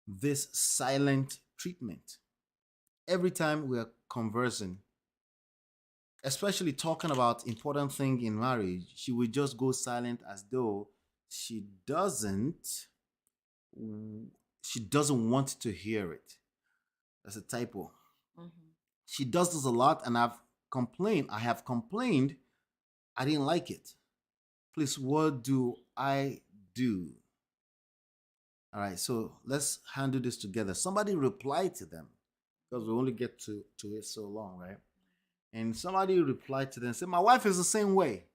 this silent treatment. Every time we are conversing, especially talking about important thing in marriage, she will just go silent as though she doesn't want to hear it. That's a typo. She does this a lot, and I have complained. I didn't like it. Please, what do I do? All right, so let's handle this together. Somebody replied to them because we only get to it so long, right? And somebody replied to them and said, my wife is the same way.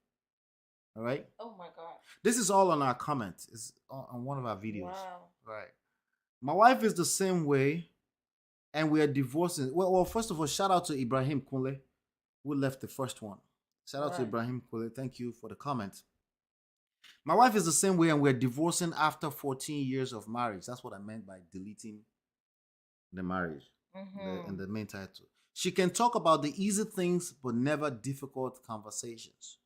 All right. Oh my God. This is all on our comment. It's on one of our videos. Wow. Right. My wife is the same way, and we are divorcing. Well, first of all, shout out to Ibrahim Kunle, who left the first one. Shout out to Right. Ibrahim Kunle. Thank you for the comment. My wife is the same way, and we're divorcing after 14 years of marriage. That's what I meant by deleting the marriage in the main title. She can talk about the easy things, but never difficult conversations.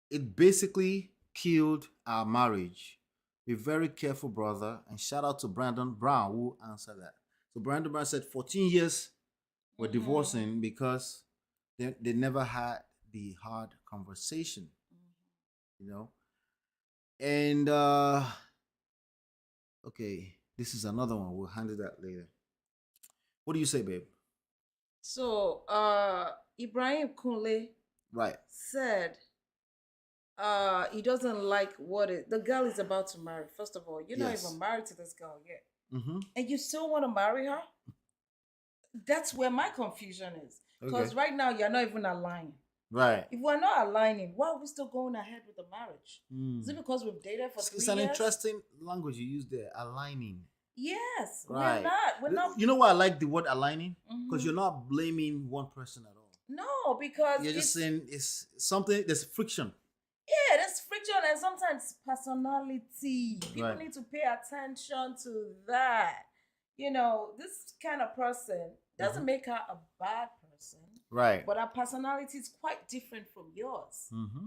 It basically killed our marriage. Be very careful, brother. And shout out to Brandon Brown, who answered that. So Brandon Brown said 14 years we're divorcing because they never had the hard conversation. You know? And okay, this is another one. We'll handle that later. What do you say, babe? So, Ibrahim Kunle Right. said he doesn't like the girl is about to marry. First of all, you're not Yes. even married to this girl yet. Mm-hmm. And you still want to marry her? That's where my confusion is. Because right now you're not even aligning. Right. If we're not aligning, why are we still going ahead with the marriage? Is it because we've dated for 3 It's years? an interesting language you use there, aligning. Yes, Right. we're not. You know why I like the word aligning? Because you're not blaming one person at all. No, because You're just it's saying it's something. There's friction. yeah, there's friction and sometimes personality. People Right. need to pay attention to that. You know, this kind of person doesn't make her a bad person, Right. but her personality is quite different from yours. Mm-hmm.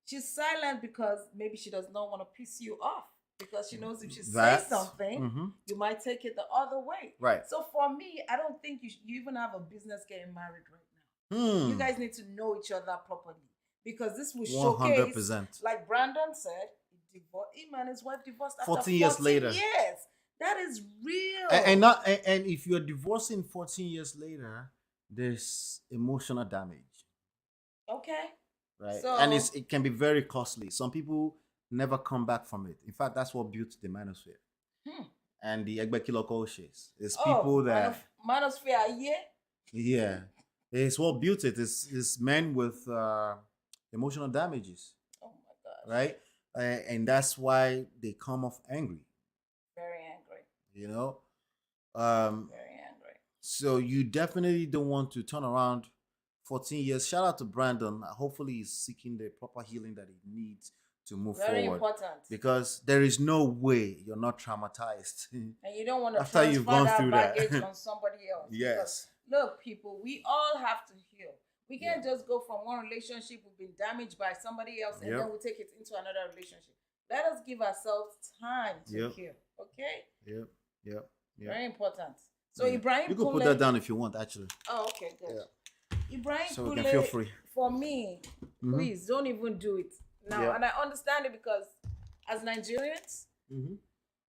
She's silent because maybe she does not want to piss you off because she knows if she That- says something, mhm. you might take it the other way. Right. So for me, I don't think you even have a business getting married right now. Hmm. You guys need to know each other properly because this will 100%. showcase, like Brandon said, him and his wife divorced after 14 years later. Years. That is real. And if you're divorcing 14 years later, there's emotional damage, Okay. right? So- And it can be very costly. Some people never come back from it. In fact, that's what built the manosphere and the Egbekiloko shares. It's people that Manosphere, yeah. yeah, it's what built it. It's men with emotional damages, Oh my gosh. right? And that's why they come off angry. Very angry. You know, Very angry. so you definitely don't want to turn around 14 years. Shout out to Brandon. Hopefully, he's seeking the proper healing that he needs to move Very forward. important. Because there is no way you're not traumatized. And you don't want to After you've transfer gone that through that. baggage on somebody else. Yes. Because, look, people, we all have to heal. We can't just go from one relationship we've been damaged by somebody else and Yep. then we take it into another relationship. Let us give ourselves time to Yep. heal. Okay? Yep. Very important. So Yeah. Ibrahim You could put Kule- that down if you want, actually. Oh, okay, good. Ibrahim So we Kule, can feel free. for me, please don't even do it now. Yeah. And I understand it because as Nigerians, Mm-hmm.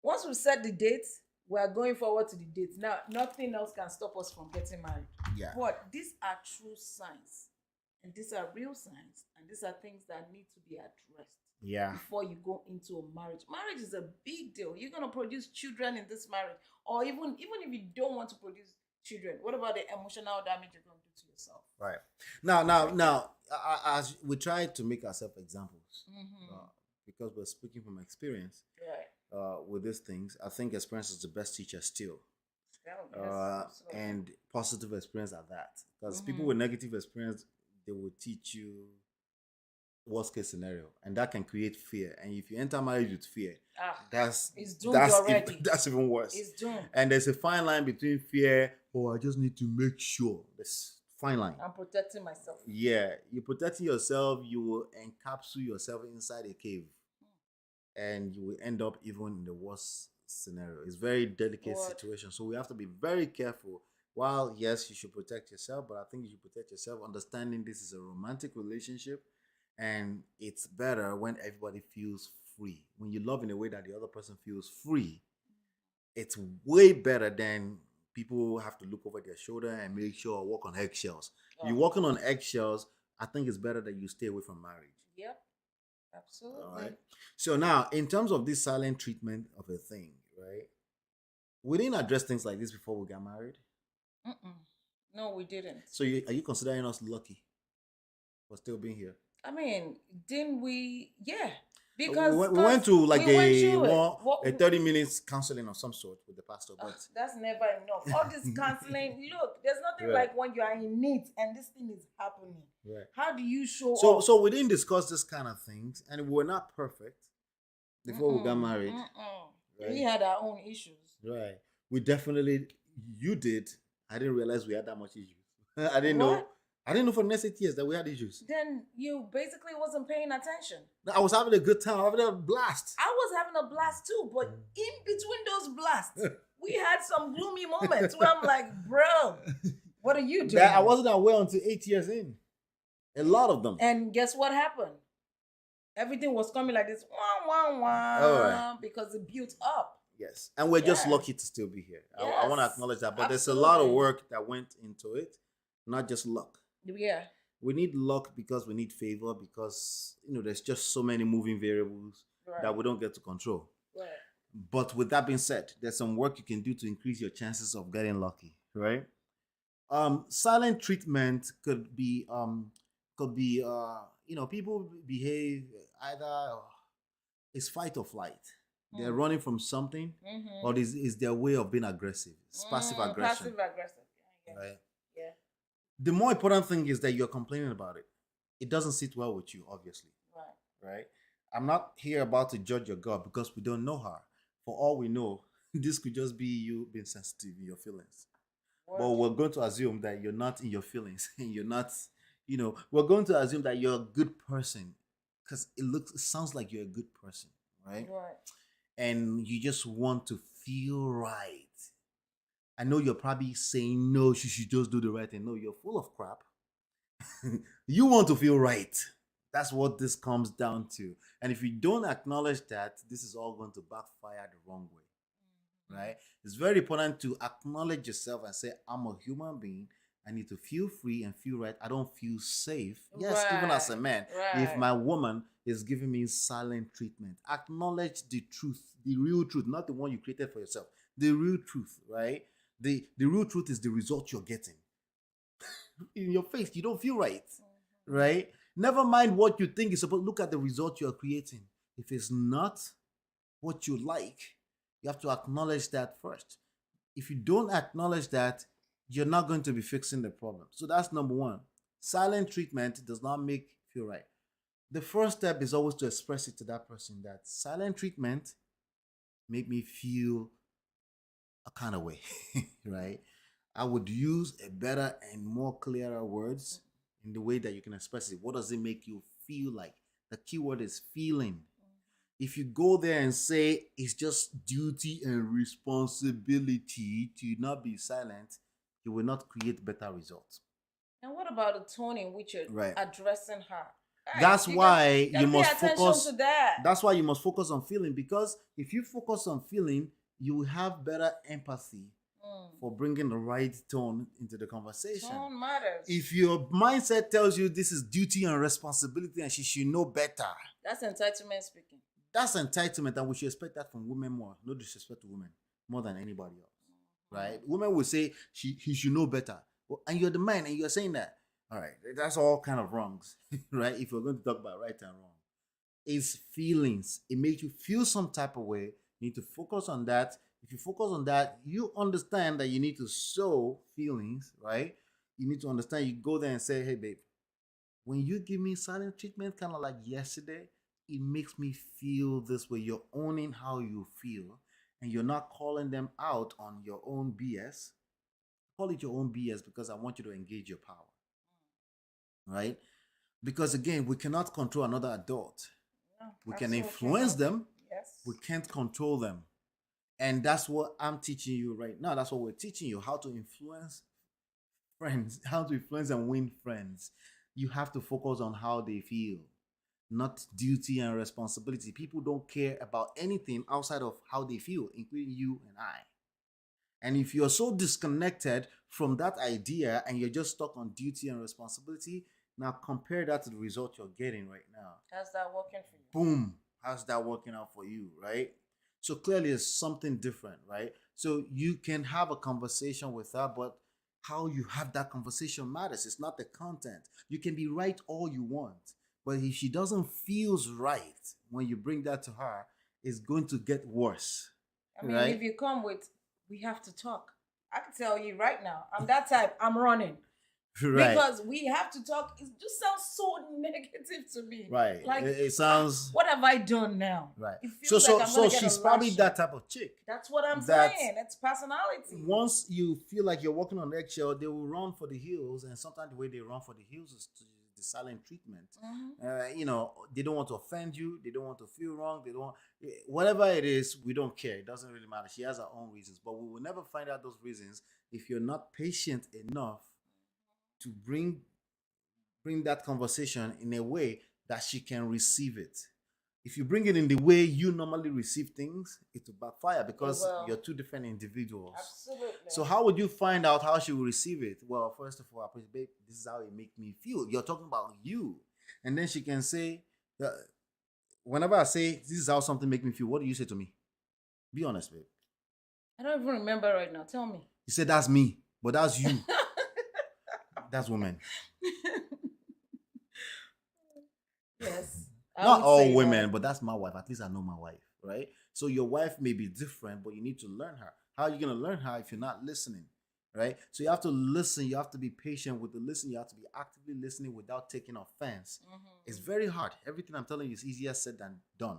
once we set the date, we are going forward to the date. Now, nothing else can stop us from getting married. Yeah. But these are true signs, and these are real signs, and these are things that need to be addressed Yeah. before you go into a marriage. Marriage is a big deal. You're gonna produce children in this marriage, or even if you don't want to produce children, what about the emotional damage you're gonna do to yourself? Right. Now, as we try to make ourselves examples, because we're speaking from experience Right. with these things, I think experience is the best teacher still. Yes, absolutely. And positive experience at that. Because people with negative experience, they will teach you worst case scenario, and that can create fear. And if you enter marriage with fear, that's it's doomed already. That's even worse. It's doomed. And there's a fine line between fear. Oh, I just need to make sure. There's fine line. I'm protecting myself. Yeah, you're protecting yourself. You will encapsulate yourself inside a cave, and you will end up even in the worst scenario. It's very delicate situation, so we have to be very careful. While yes, you should protect yourself, but I think you should protect yourself understanding this is a romantic relationship, and it's better when everybody feels free. When you love in a way that the other person feels free, it's way better than people have to look over their shoulder and make sure or walk on eggshells. You're walking on eggshells. I think it's better that you stay away from marriage. Yep. Absolutely. All right. So now, in terms of this silent treatment of a thing, right? We didn't address things like this before we got married. No, we didn't. So are you considering us lucky for still being here? I mean, didn't we? Yeah. Because we went to like we went through it. a 30 minutes counseling of some sort with the pastor, but That's never enough. All this counseling, look, there's nothing Right. like when you are in need and this thing is happening. right. How do you show So up? so we didn't discuss this kind of things, and we were not perfect before we got married. Right. We had our own issues. Right. We definitely you did. I didn't realize we had that much issues. I didn't know. What? I didn't know for the next 8 years that we had issues. Then you basically wasn't paying attention. I was having a good time, having a blast. I was having a blast too, but in between those blasts, we had some gloomy moments where I'm like, bro, what are you doing? That I wasn't aware until 8 years in. A lot of them. And guess what happened? Everything was coming like this, wah, wah, wah, All right. because it built up. Yes. And we're just Yeah. lucky to still be here. I want to Yes, acknowledge that. But there's a lot of absolutely. work that went into it, not just luck. Yeah. We need luck because we need favor, because there's just so many moving variables Right. that we don't get to control. Right. But with that being said, there's some work you can do to increase your chances of getting lucky, right? Silent treatment could be people behave either it's fight or flight. They're running from something, or is their way of being aggressive. It's passive aggression, Passive aggressive. Yeah. right? Yeah. The more important thing is that you're complaining about it. It doesn't sit well with you, obviously, Right. right? I'm not here about to judge your girl because we don't know her. For all we know, this could just be you being sensitive in your feelings. But Word. we're going to assume that you're not in your feelings and you're not, we're going to assume that you're a good person because it sounds like you're a good person, right? Right. And you just want to feel right. I know you're probably saying, no, she should just do the right thing. No, you're full of crap. You want to feel right. That's what this comes down to. And if you don't acknowledge that, this is all going to backfire the wrong way, right? It's very important to acknowledge yourself and say, I'm a human being. I need to feel free and feel right. I don't feel safe. Yes, even as a man, if Right. my woman is giving me silent treatment, acknowledge the truth, the real truth, not the one you created for yourself. The real truth, right? The real truth is the result you're getting. In your face, you don't feel right, right? Never mind what you think is supposed. Look at the result you're creating. If it's not what you like, you have to acknowledge that first. If you don't acknowledge that, you're not going to be fixing the problem. So that's number one. Silent treatment does not make you feel right. The first step is always to express it to that person that silent treatment made me feel a kind of way, right? I would use a better and more clearer words in the way that you can express it. What does it make you feel like? The key word is feeling. If you go there and say it's just duty and responsibility to not be silent, you will not create better results. And what about the tone in which you're Right. addressing her? Guys, That's why gotta you pay must attention focus. to that. That's why you must focus on feeling, because if you focus on feeling, you will have better empathy for bringing the right tone into the conversation. Tone matters. If your mindset tells you this is duty and responsibility and she should know better, That's entitlement speaking. that's entitlement, and we should expect that from women more. No disrespect to women, more than anybody else, right? Women will say he should know better, well, and you're the man, and you're saying that. All right, that's all kind of wrongs, right? If we're going to talk about right and wrong, it's feelings. It makes you feel some type of way. You need to focus on that. If you focus on that, you understand that you need to show feelings, right? You need to understand. You go there and say, "Hey, babe, when you give me silent treatment, kind of like yesterday, it makes me feel this way." You're owning how you feel, and you're not calling them out on your own BS. Call it your own BS because I want you to engage your power, right? Because again, we cannot control another adult. No, We can absolutely influence not. them, Yes. we can't control them. And that's what I'm teaching you right now. That's what we're teaching you, how to influence friends, how to influence and win friends. You have to focus on how they feel, not duty and responsibility. People don't care about anything outside of how they feel, including you and I. And if you're so disconnected from that idea and you're just stuck on duty and responsibility, now compare that to the result you're getting right now. How's that working for you? Boom, how's that working out for you, right? So clearly it's something different, right? So you can have a conversation with her, but how you have that conversation matters. It's not the content. You can be right all you want, but if she doesn't feels right when you bring that to her, it's going to get worse. I mean, right? if you come with, we have to talk. I can tell you right now, I'm that type. I'm running. Right. Because we have to talk. It just sounds so negative to me. Right. Like, it sounds what have I done now? right. It So feels like I'm gonna get she's a probably lashing. that type of chick. That's what I'm that saying. It's personality. Once you feel like you're walking on eggshell, they will run for the hills, and sometimes the way they run for the hills is to the silent treatment. They don't want to offend you. They don't want to feel wrong. They don't. Whatever it is, we don't care. It doesn't really matter. She has her own reasons, but we will never find out those reasons if you're not patient enough to bring that conversation in a way that she can receive it. If you bring it in the way you normally receive things, it will backfire because will. you're two different individuals. Absolutely. So how would you find out how she will receive it? Well, first of all, I put, babe, this is how it make me feel. You're talking about you. And then she can say, whenever I say, this is how something make me feel, what do you say to me? Be honest, babe. I don't even remember right now. Tell me. You say, that's me, but that's you. That's women. Yes. I Not would all say women, that. but that's my wife. At least I know my wife, right? So your wife may be different, but you need to learn her. How are you going to learn her if you're not listening? right? So you have to listen. You have to be patient with the listening. You have to be actively listening without taking offense. It's very hard. Everything I'm telling you is easier said than done.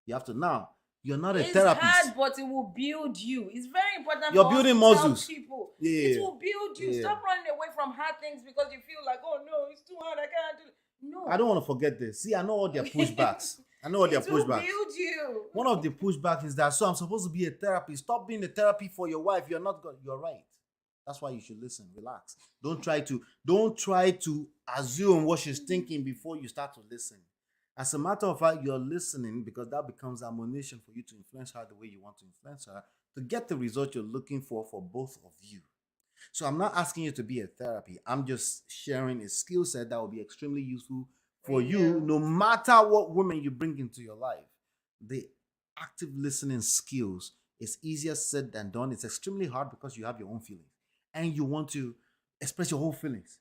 You have to now. You're not a It's therapist. hard, but it will build you. It's very important You're for building us to tell muscles. people. Yeah. It will build you. Yeah. Stop running away from hard things because you feel like, oh no, it's too hard. I can't do it. No. I don't want to forget this. See, I know all their pushbacks. I know all their It will pushbacks. build you. One of the pushbacks is that, so I'm supposed to be a therapist. Stop being a therapy for your wife. You're not good. You're right. That's why you should listen. Relax. Don't try to assume what she's thinking before you start to listen. As a matter of fact, you're listening because that becomes ammunition for you to influence her the way you want to influence her to get the result you're looking for both of you. So I'm not asking you to be a therapy. I'm just sharing a skill set that will be extremely useful for you, no matter what women you bring into your life. The active listening skills is easier said than done. It's extremely hard because you have your own feelings and you want to express your whole feelings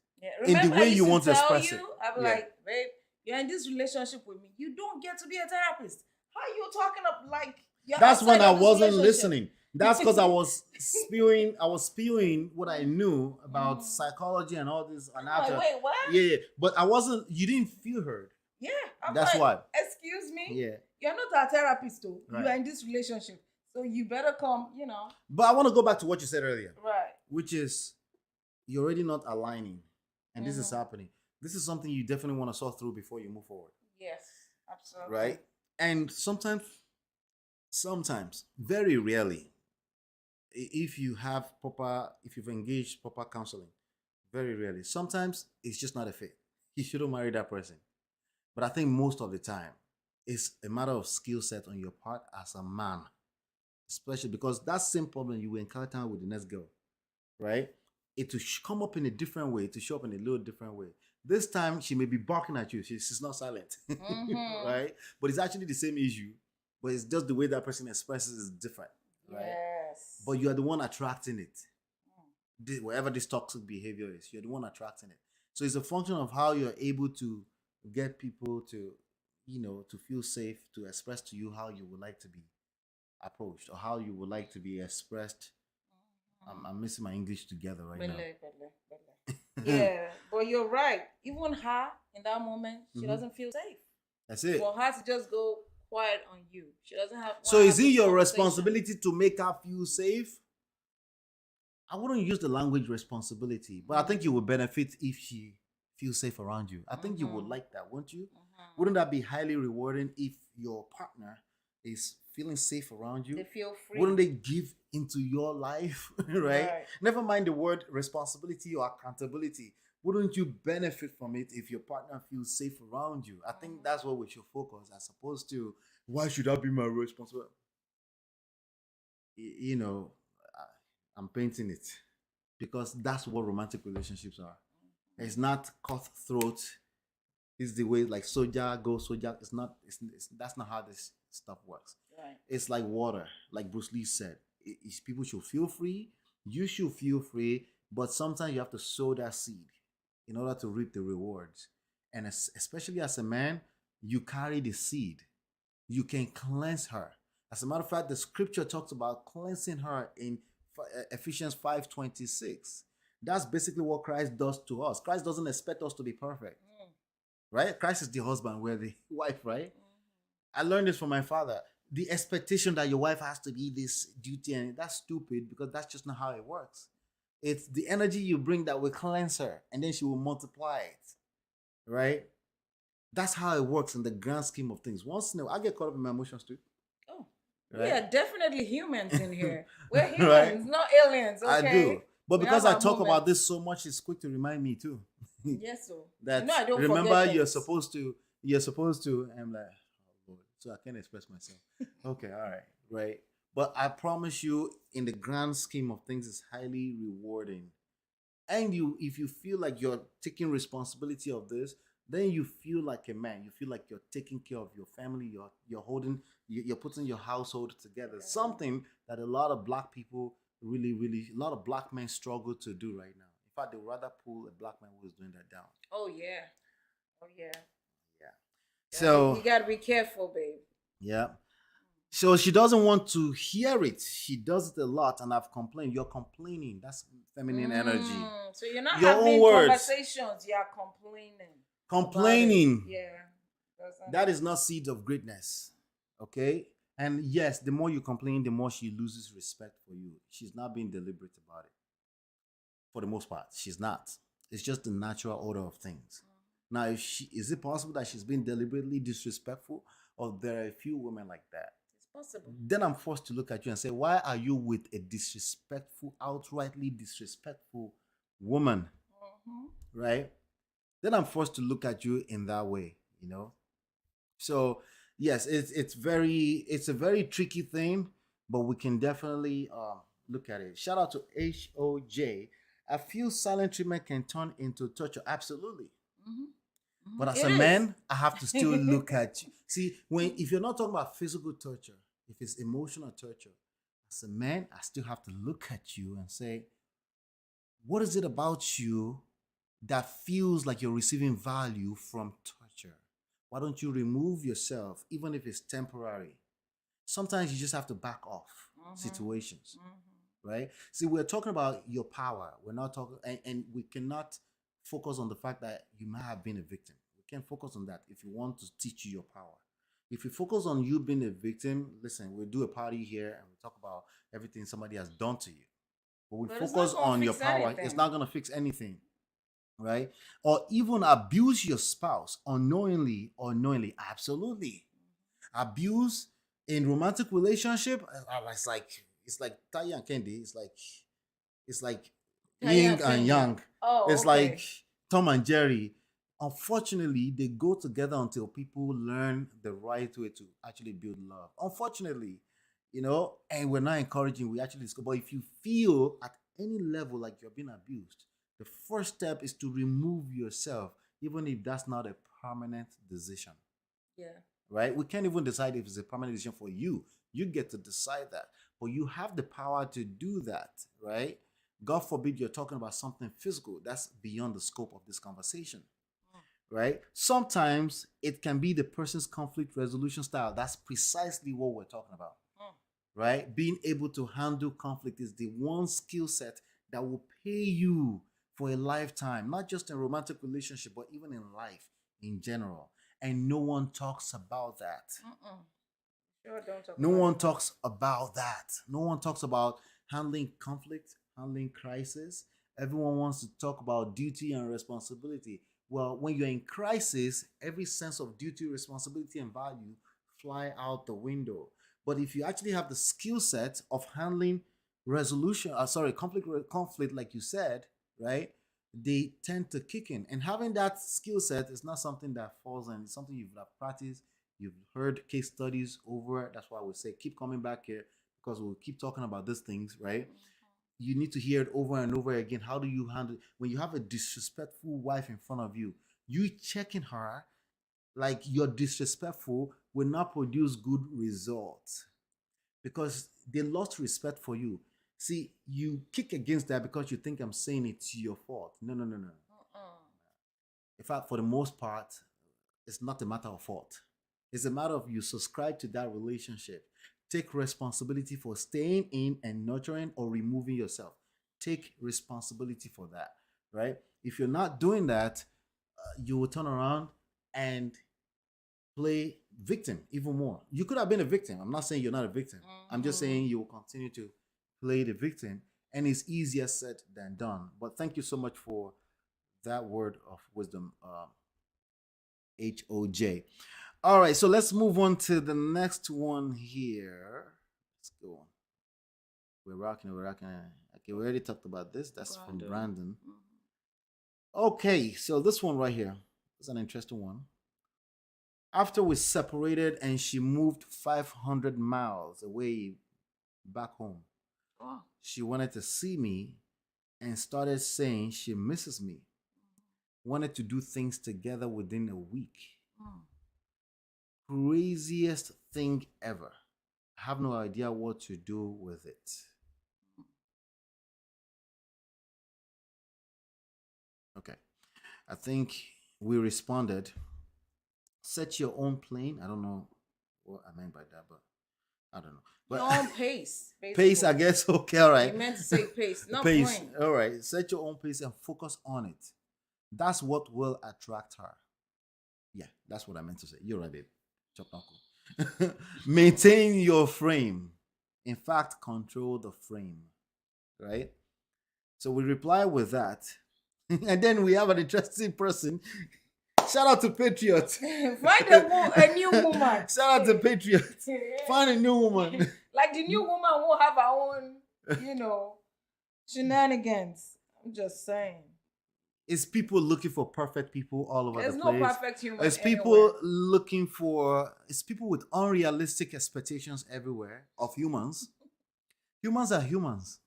in the way you want to express it. I'm like, babe, you're in this relationship with me. You don't get to be a therapist. How are you talking up like you're That's when I outside of this wasn't relationship? listening. That's because I was spewing what I knew about psychology and all this. And I'm like, wait, what? Yeah, but I wasn't. You didn't feel heard. Yeah, I'm That's like, why. excuse me. Yeah. You're not a therapist, though. Right. You are in this relationship, so you better come. But I want to go back to what you said earlier, Right. which is you're already not aligning, and this is happening. This is something you definitely want to sort through before you move forward. Yes, absolutely. Right? And sometimes, very rarely, if you've engaged proper counseling, very rarely. Sometimes it's just not a fit. You shouldn't marry that person. But I think most of the time, it's a matter of skill set on your part as a man, especially because that same problem you will encounter with the next girl, right? It will come up in a different way, to show up in a little different way. This time, she may be barking at you. She's not silent, right? But it's actually the same issue, but it's just the way that person expresses is different, right? Yes. But you are the one attracting it. Whatever this toxic behavior is, you're the one attracting it. So it's a function of how you're able to get people to, to feel safe, to express to you how you would like to be approached or how you would like to be expressed. I'm missing my English together right now. Yeah, but you're right. Even her, in that moment, she doesn't feel safe. That's it. For her to just go quiet on you. She doesn't have. So is it your responsibility to make her feel safe? I wouldn't use the language responsibility, but I think you would benefit if she feels safe around you. I think you would like that, wouldn't you? Wouldn't that be highly rewarding if your partner is feeling safe around you? They feel free. Wouldn't they give into your life, right? Never mind the word responsibility or accountability. Wouldn't you benefit from it if your partner feels safe around you? I think that's what we should focus as opposed to, why should I be my responsibility? I'm painting it because that's what romantic relationships are. It's not cutthroat. It's the way like soldier goes soldier. That's not how this stuff works. Right. It's like water, like Bruce Lee said. People should feel free. You should feel free, but sometimes you have to sow that seed in order to reap the rewards. And especially as a man, you carry the seed. You can cleanse her. As a matter of fact, the scripture talks about cleansing her in Ephesians 5:26. That's basically what Christ does to us. Christ doesn't expect us to be perfect. Right? Christ is the husband, we're the wife, right? I learned this from my father. The expectation that your wife has to be this duty, and that's stupid because that's just not how it works. It's the energy you bring that will cleanse her, and then she will multiply it. Right? That's how it works in the grand scheme of things. Once in a while, I get caught up in my emotions too. Oh, right? We are definitely humans in here. We're humans, Right? not aliens. Okay? I do. But We because have I our talk about moments. this so much, it's quick to remind me too. Yes, so. That I don't remember forget you're things. supposed to, I'm like, oh Lord, so I can't express myself. Okay, all right, right. But I promise you, in the grand scheme of things, it's highly rewarding. And if you feel like you're taking responsibility of this, then you feel like a man. You feel like you're taking care of your family. You're putting your household together. Something that a lot of black people a lot of black men struggle to do right now. In fact, they would rather pull a black man who is doing that down. Oh yeah. Oh yeah. Yeah. So you gotta be careful, babe. yeah. So she doesn't want to hear it. She does it a lot, and I've complained. You're complaining. That's feminine energy. So you're not Your own having words. conversations. You are complaining. Complaining. Yeah. Doesn't- That is not seed of greatness. Okay? And yes, the more you complain, the more she loses respect for you. She's not being deliberate about it. For the most part, she's not. It's just the natural order of things. Now, is it possible that she's been deliberately disrespectful, or there are a few women like that? It's possible. Then I'm forced to look at you and say, why are you with a disrespectful, outrightly disrespectful woman? Right? Then I'm forced to look at you in that way, you know? So yes, it's a very tricky thing, but we can definitely look at it. Shout out to HOJ. I feel silent treatment can turn into torture. Absolutely. But as It a is. man, I have to still look at you. See, if you're not talking about physical torture, if it's emotional torture, as a man, I still have to look at you and say, what is it about you that feels like you're receiving value from torture? Why don't you remove yourself, even if it's temporary? Sometimes you just have to back off situations, right? See, we're talking about your power. We're not talking, and we cannot focus on the fact that you might have been a victim. We can't focus on that if you want to teach you your power. If you focus on you being a victim, listen, we'll do a party here and we'll talk about everything somebody has done to you. But we But it's focus not gonna on your fix power, anything. it's not going to fix anything, right? Or even abuse your spouse unknowingly or knowingly. Absolutely. Abuse in romantic relationship, it's like Taya and Kendi. It's like Taya yin and and Kendi. yang. Oh, It's okay. like Tom and Jerry. Unfortunately, they go together until people learn the right way to actually build love. Unfortunately, and we're not encouraging, we actually discover. But if you feel at any level like you're being abused, the first step is to remove yourself, even if that's not a permanent decision. Yeah. Right? We can't even decide if it's a permanent decision for you. You get to decide that. But you have the power to do that, right? God forbid you're talking about something physical. That's beyond the scope of this conversation, right? Sometimes it can be the person's conflict resolution style. That's precisely what we're talking about, right? Being able to handle conflict is the one skill set that will pay you for a lifetime, not just in a romantic relationship, but even in life in general. And no one talks about that. Sure, don't talk No about one it. talks about that. No one talks about handling conflict, handling crisis. Everyone wants to talk about duty and responsibility. Well, when you're in crisis, every sense of duty, responsibility, and value fly out the window. But if you actually have the skill set of handling conflict, like you said, right? They tend to kick in. And having that skill set is not something that falls in. It's something you've practiced. You've heard case studies over. That's why we say keep coming back here, because we'll keep talking about these things, right? You need to hear it over and over again. How do you handle when you have a disrespectful wife in front of you? You checking her like you're disrespectful will not produce good results, because they lost respect for you. See, you kick against that because you think I'm saying it's your fault. No, no, no, no. In fact, for the most part, it's not a matter of fault. It's a matter of you subscribe to that relationship. Take responsibility for staying in and nurturing or removing yourself. Take responsibility for that, right? If you're not doing that, you will turn around and play victim even more. You could have been a victim. I'm not saying you're not a victim. I'm just saying you will continue to play the victim, and it's easier said than done. But thank you so much for that word of wisdom, HOJ. All right, so let's move on to the next one here. Let's go on. We're rocking. Okay, we already talked about this. That's from Brandon. Okay, so this one right here is an interesting one. After we separated and she moved 500 miles away back home, she wanted to see me and started saying she misses me. Wanted to do things together within a week. Craziest thing ever. I have no idea what to do with it. Okay. I think we responded. Set your own plane. I don't know what I meant by that, but I don't know. Your But own pace. pace, I basically. guess. Okay, all right. You meant to say pace, not Pace. point. All right. Set your own pace and focus on it. That's what will attract her. Yeah, that's what I meant to say. You're right, babe. Chop knuckle. Maintain your frame. In fact, control the frame. Right? So we reply with that. And then we have an interesting person. Shout out to Patriot. Find a new woman. Shout out to Patriot. Find a new woman. Like the new woman won't have her own, shenanigans. I'm just saying. It's people looking for perfect people all over There's the no place. perfect human. It's people looking for. It's people with unrealistic expectations everywhere of humans. Humans are humans.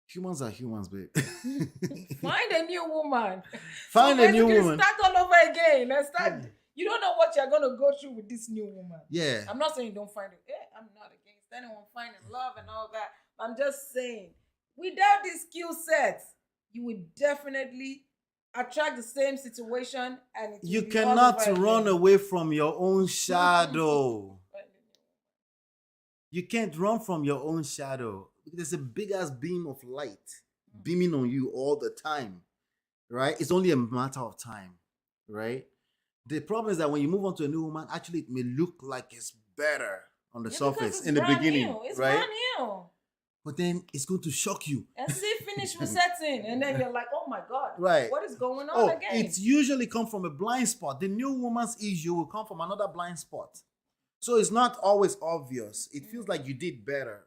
Humans are humans, babe. Find a new woman. Find So a new basically woman. Start all over again. And start. You don't know what you're gonna go through with this new woman. Yeah. I'm not saying don't find it. I'm not against anyone finding love and all that. I'm just saying, without this skill set, you would definitely attract the same situation, and it will You be all cannot over run again. away from your own shadow. You can't run from your own shadow. There's a big ass beam of light beaming on you all the time, right? It's only a matter of time, right? The problem is that when you move on to a new woman, actually it may look like it's better on the Yeah, because surface it's in the brand beginning, new. It's right? brand new. But then it's going to shock you. And see, finish resetting, and then you're like, oh my god, Right. what is going on Oh, again? it's usually come from a blind spot. The new woman's issue will come from another blind spot. So it's not always obvious. It feels like you did better,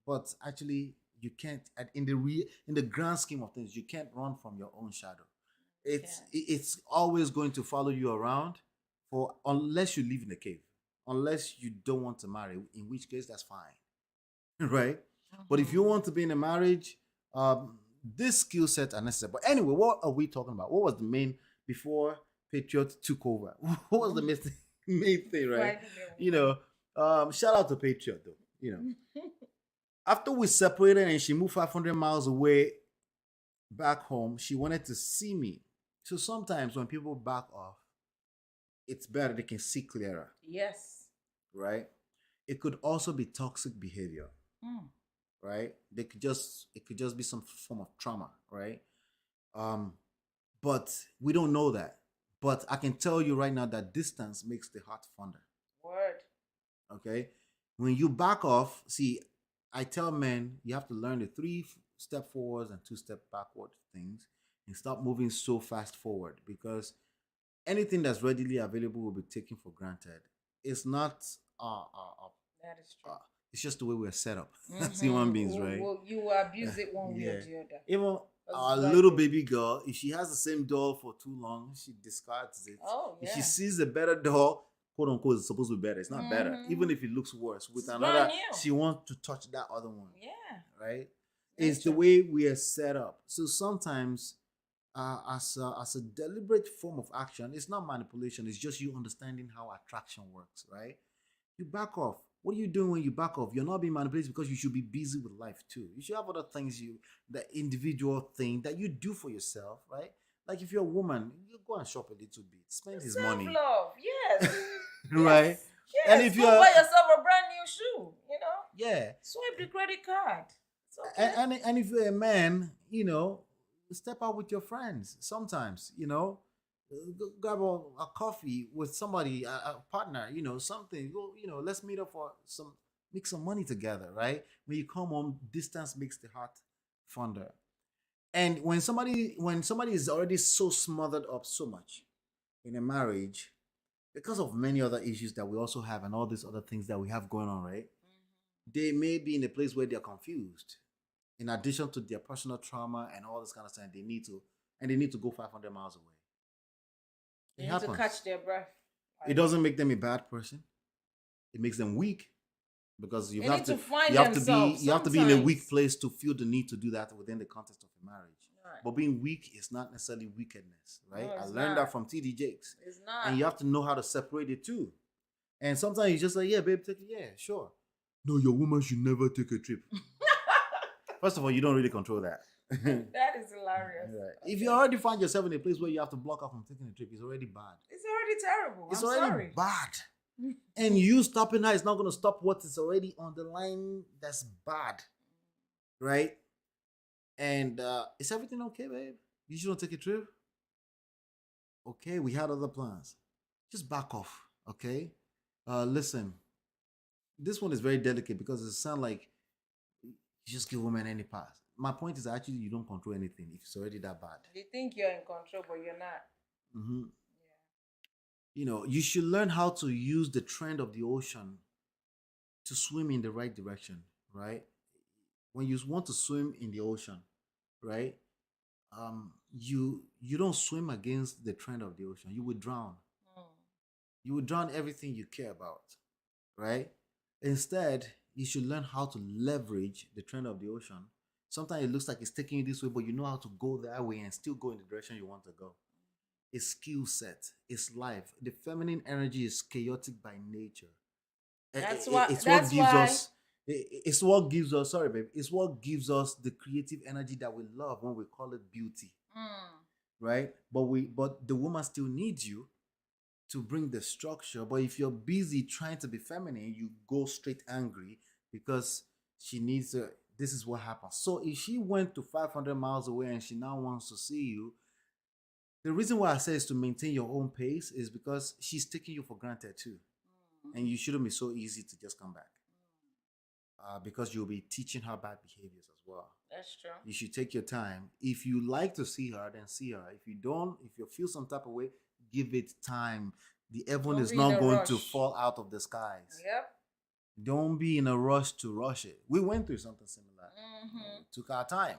but actually you can't. In the grand scheme of things, you can't run from your own shadow. It's always going to follow you around, unless you live in a cave, unless you don't want to marry. In which case, that's fine, right? But if you want to be in a marriage, this skill set are necessary. But anyway, what are we talking about? What was the main before Patriot took over? What was the main thing, right? Shout out to Patriot though. After we separated and she moved 500 miles away back home, she wanted to see me. So sometimes when people back off, it's better they can see clearer, Yes. right? It could also be toxic behavior. Right? It could just be some form of trauma, right? But we don't know that. But I can tell you right now that distance makes the heart fonder. Word. Okay? When you back off, see, I tell men you have to learn the 3-step forwards and 2-step backward things and stop moving so fast forward, because anything that's readily available will be taken for granted. It's not That is true. it's just the way we're set up as human beings, right? Well, you will abuse it one way or the other. Even our like little it. baby girl, if she has the same doll for too long, she discards it. Oh, If she yeah. sees a better doll, quote unquote, it's supposed to be better. It's not better. Even if it looks worse. With It's another, brand new. she wants to touch that other one. Yeah. Right? It's the Nature. way we are set up. So sometimes, as a deliberate form of action, it's not manipulation. It's just you understanding how attraction works, right? You back off. What are you doing when you back off? You're not being manipulated because you should be busy with life too. You should have other things, the individual thing that you do for yourself, right? Like if you're a woman, you go and shop a little bit, spend his money, Self-love. Yes. right? Yes. And if Go you're, buy yourself a brand new shoe, yeah, Swipe the credit card. It's okay. and if you're a man, step out with your friends sometimes, go grab a coffee with somebody, a partner, something. Go, let's meet up for make some money together, right? When you come home, distance makes the heart fonder. And when somebody is already so smothered up so much in a marriage, because of many other issues that we also have and all these other things that we have going on, right? They may be in a place where they're confused. In addition to their personal trauma and all this kind of stuff, they need to go 500 miles away. They need to catch their breath. It doesn't make them a bad person. It makes them weak, because you have to be in a weak place to feel the need to do that within the context of a marriage. Right. But being weak is not necessarily wickedness, right? No, I it's learned not. that from TD Jakes. It's not. And you have to know how to separate it too. And sometimes you just like, yeah, babe, take it. Yeah, sure. No, your woman should never take a trip. First of all, you don't really control that. That is hilarious. Right. If you already find yourself in a place where you have to block off from taking a trip, it's already bad. It's already terrible. It's I'm already sorry. bad. And you stopping her is not going to stop what is already on the line that's bad. Right? And is everything okay, babe? You should not take a trip? Okay, we had other plans. Just back off, okay? Listen, this one is very delicate because it sounds like you just give women any pass. My point is actually you don't control anything if it's already that bad. You think you're in control, but you're not. Mm-hmm. You know, you should learn how to use the trend of the ocean to swim in the right direction, right? When you want to swim in the ocean, right? You don't swim against the trend of the ocean. You would drown. Mm. You would drown everything you care about, right? Instead, you should learn how to leverage the trend of the ocean. Sometimes it looks like it's taking you this way, but you know how to go that way and still go in the direction you want to go. It's skill set. It's life. The feminine energy is chaotic by nature. That's It's why. what That's gives why. us. It's what gives us. Sorry, babe. It's what gives us the creative energy that we love when we call it beauty, right? But the woman still needs you to bring the structure. But if you're busy trying to be feminine, you go straight angry because she needs to. This is what happens. So if she went to 500 miles away and she now wants to see you, the reason why I say is to maintain your own pace is because she's taking you for granted too. And you shouldn't be so easy to just come back. Because you'll be teaching her bad behaviors as well. That's true. You should take your time. If you like to see her, then see her. If you don't, if you feel some type of way, give it time. The heaven Don't is be in not a going to rush. fall out of the skies. Yep. Don't be in a rush to rush it. We went through something similar. Mm-hmm. It took our time,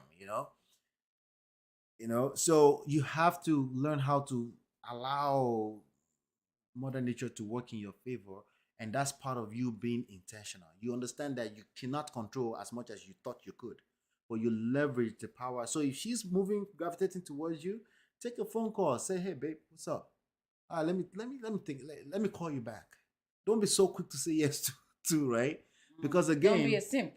So you have to learn how to allow Mother Nature to work in your favor, and that's part of you being intentional. You understand that you cannot control as much as you thought you could, but you leverage the power. So if she's gravitating towards you, take a phone call. Say, "Hey, babe, what's up? Let me think. Let me call you back." Don't be so quick to say yes to right? Because again, Don't be a simp,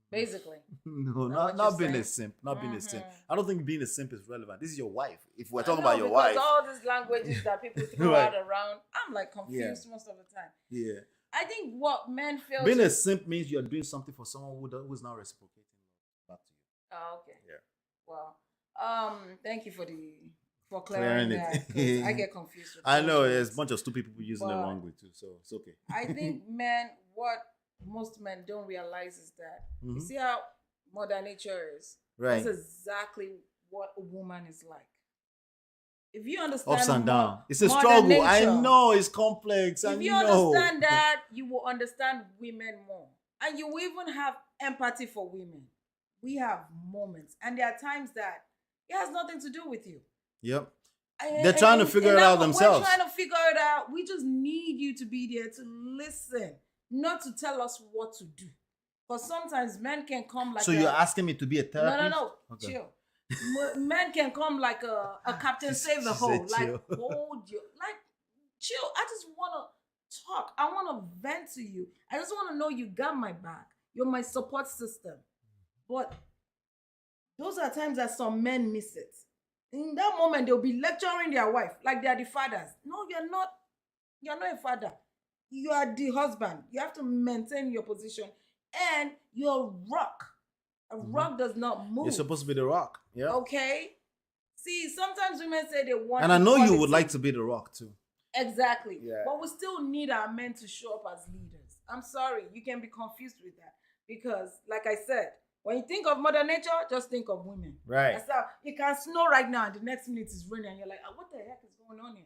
basically. no, what not you're being a saying? simp. Not being a simp. Mhm. I don't think being a simp is relevant. This is your wife. If we're I talking know, about your because wife, all these languages that people throw Right. out around, I'm like confused most of the time. yeah. I think what men fail Being to. a simp means you're doing something for someone who's not reciprocating back to you. Oh, okay. Yeah. Well, thank you for Clearing clearing it. that, 'cause I get confused. With I know those there's a words. bunch of stupid people using the But- wrong way too, so it's okay. I think what most men don't realize is that you Mhm. see how Mother Nature is. Right. That's exactly what a woman is like. If you understand Ups and downs. It's a Mother struggle. I Nature, know it's complex. I if you know. understand that, you will understand women more, and you will even have empathy for women. We have moments, and there are times that it has nothing to do with you. Yep. And- They're trying to and- figure and it that out what themselves. We're trying to figure it out. We just need you to be there to listen, not to tell us what to do. Because sometimes men can come like So you're asking me to be a therapist? no, Okay. chill. Men can come like a captain save the She whole, said like chill. hold you, like chill. I just want to talk. I want to vent to you. I just want to know you got my back. You're my support system. But those are times that some men miss it. In that moment, they'll be lecturing their wife like they're the fathers. No, you're not. You're not a father. You are the husband. You have to maintain your position, and you're a rock. A rock does not move. You're supposed to be the rock. Yeah. Okay. See, sometimes women say they want. And I know you would equality. like to be the rock too. Exactly. Yeah. But we still need our men to show up as leaders. I'm sorry, you can be confused with that because, like I said, when you think of Mother Nature, just think of women. Right. That's how it can snow right now, and the next minute is raining, and you're like, what the heck is going on here?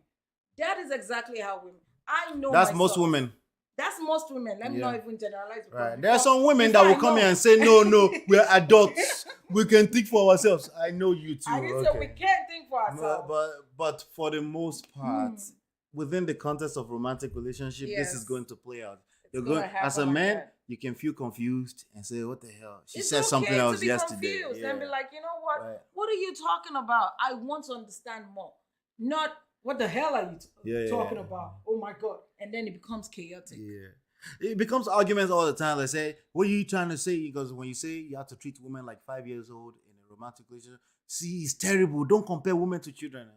That is exactly how women. I know. That's myself. most women. That's most women. Let me Yeah. not even generalize. because Right. There are before- some women before that will I come know- here and say, no, we're adults. We can think for ourselves. I know you too. I didn't say we can't think for ourselves. But for the most part, Mm. within the context of romantic relationship, this is Yes. going to play out. It's You're gonna going happen as a like man, that. you can feel confused and say, "What the hell?" She It's said something okay else to be yesterday. confused Yeah. and be like, you know what? Right. What are you talking about? I want to understand more. Not what the hell are you talking Yeah. about? Oh my god! And then it becomes chaotic. Yeah. It becomes arguments all the time. They say, "What are you trying to say?" Because when you say you have to treat women like 5 years old in a romantic relationship, see, it's terrible. Don't compare women to children.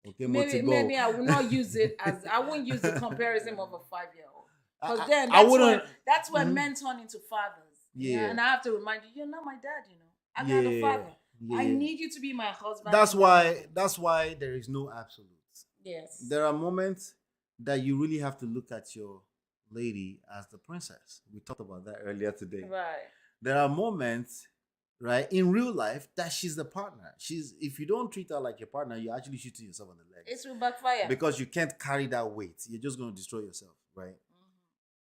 Okay, more to go. Maybe I will not use it as I won't use the comparison of a 5-year-old. Because then I wouldn't. that's when Mhm. men turn into fathers. Yeah. And I have to remind you, you're not my dad, I got a Yeah, father. I yeah. need you to be my husband. That's in that why. moment. That's why there is no absolutes. Yes. There are moments that you really have to look at your lady as the princess. We talked about that earlier today. Right. There are moments, right, in real life that she's the partner. If you don't treat her like your partner, you're actually shooting yourself in the leg. It will backfire. Because you can't carry that weight. You're just going to destroy yourself, right?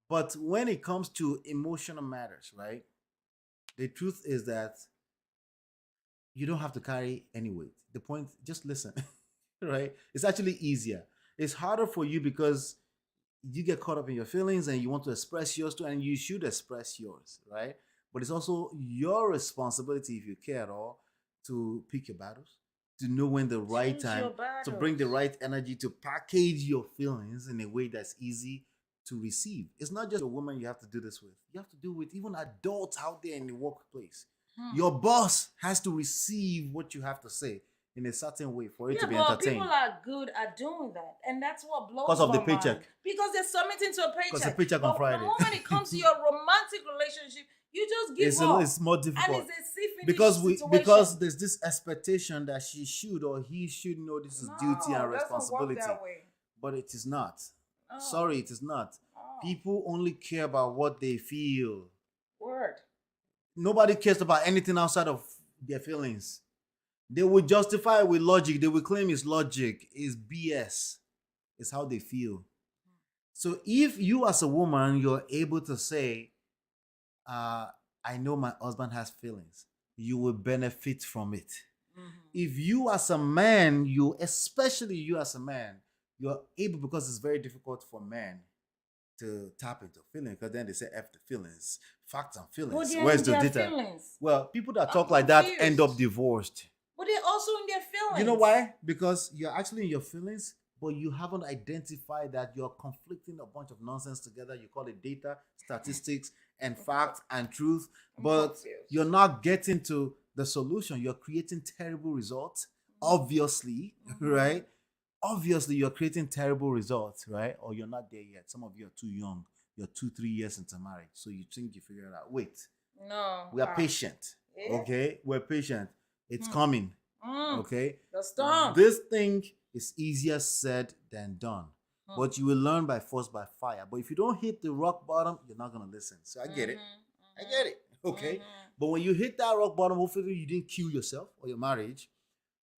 But when it comes to emotional matters, right, the truth is that you don't have to carry any weight. The point, just listen, right? It's actually easier. It's harder for you because you get caught up in your feelings and you want to express yours too, and you should express yours, right? But it's also your responsibility, if you care at all, to pick your battles, to know when the right Choose time, your to bring the battles. right energy, to package your feelings in a way that's easy to receive. It's not just a woman you have to do this with. You have to do with even adults out there in the workplace. Your boss has to receive what you have to say in a certain way for it to be but entertained. people are good at doing that, and that's what blows Because of the my mind. paycheck. Because they're submitting to a paycheck. Because the paycheck on But Friday. the moment it comes to your romantic relationship, you just give up. It's more difficult. And it's a see-finish because situation. there's this expectation that she should or he should know this is No, duty and it doesn't work responsibility. that way. But it is not. No. Sorry, it is not. Oh. People only care about what they feel. Word. Nobody cares about anything outside of their feelings. They will justify it with logic. They will claim it's logic. It's BS. It's how they feel. So if you as a woman, you're able to say, I know my husband has feelings, you will benefit from it. If you as a man, especially you as a man, you're able, because it's very difficult for men to tap into feelings, because then they say F the feelings, facts and feelings. But Where's the their data? feelings. Well, people that I'm talk like that confused. end up divorced. But they're also in their feelings. You know why? Because you're actually in your feelings, but you haven't identified that you're conflicting a bunch of nonsense together. You call it data, statistics, and fact and truth, but confused. you're not getting to the solution. You're creating terrible results, obviously, right? Obviously, you're creating terrible results, right? Or you're not there yet. Some of you are too young. You're 2-3 years into marriage, so you think you figure it out. Wait, No. we are patient, Yeah? okay? We're patient. It's coming, okay? The storm. This thing is easier said than done. But you will learn by force, by fire. But if you don't hit the rock bottom, you're not going to listen. So I get it. I get it. Okay. But when you hit that rock bottom, hopefully you didn't kill yourself or your marriage.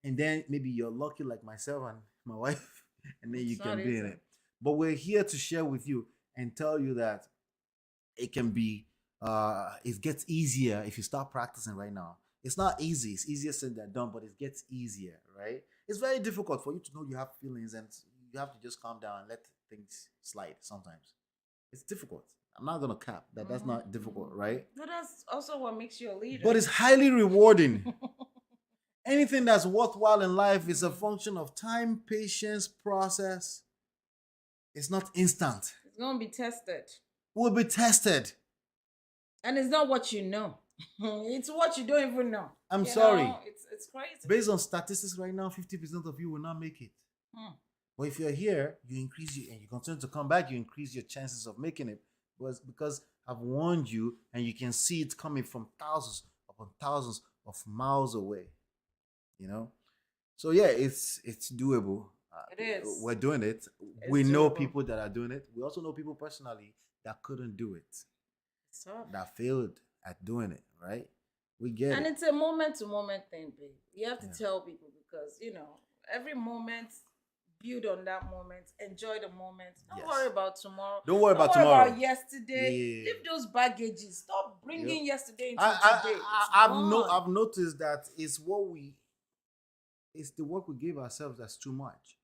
And then maybe you're lucky like myself and my wife, and then you It's can not be easy. in it. But we're here to share with you and tell you that it can be, it gets easier if you start practicing right now. It's not easy. It's easier said than done, but it gets easier, right? It's very difficult for you to know you have feelings, and you have to just calm down and let things slide sometimes. It's difficult. I'm not gonna cap that. That's not difficult, right? But that's also what makes you a leader. But it's highly rewarding. Anything that's worthwhile in life is a function of time, patience, process. It's not instant. It's going to be tested. We'll be tested. And it's not what you know. It's what you don't even know. I'm You sorry. know, it's crazy. Based on statistics right now, 50% of you will not make it. But if you're here, you increase and you continue to come back, you increase your chances of making it. Because I've warned you, and you can see it coming from thousands upon thousands of miles away. You know? So yeah, it's doable. It is. We're doing it. We know doable. people that are doing it. We also know people personally that couldn't do it, It's tough. that failed at doing it, right? We get And it. it's a moment-to-moment thing, babe. You have to tell people because, every moment, build on that moment, enjoy the moment. Don't Yes. worry about tomorrow. Don't worry about tomorrow. About yesterday. Yeah. Leave those baggages. Stop bringing yesterday into I, today. I've noticed that it's the work we give ourselves that's too much.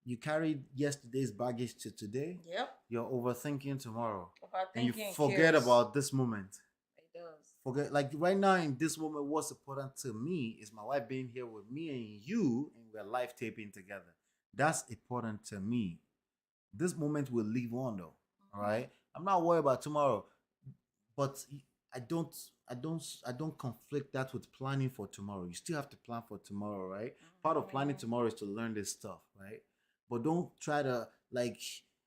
You carry yesterday's baggage to today. Yep. You're overthinking tomorrow. And you Overthinking forget kills. about this moment. It does. Forget, like right now in this moment, what's important to me is my wife being here with me and you, and we're live taping together. That's important to me. This moment will live on though. All right. I'm not worried about tomorrow, but I don't conflict that with planning for tomorrow. You still have to plan for tomorrow, right? Part of planning tomorrow is to learn this stuff, right? But don't try to like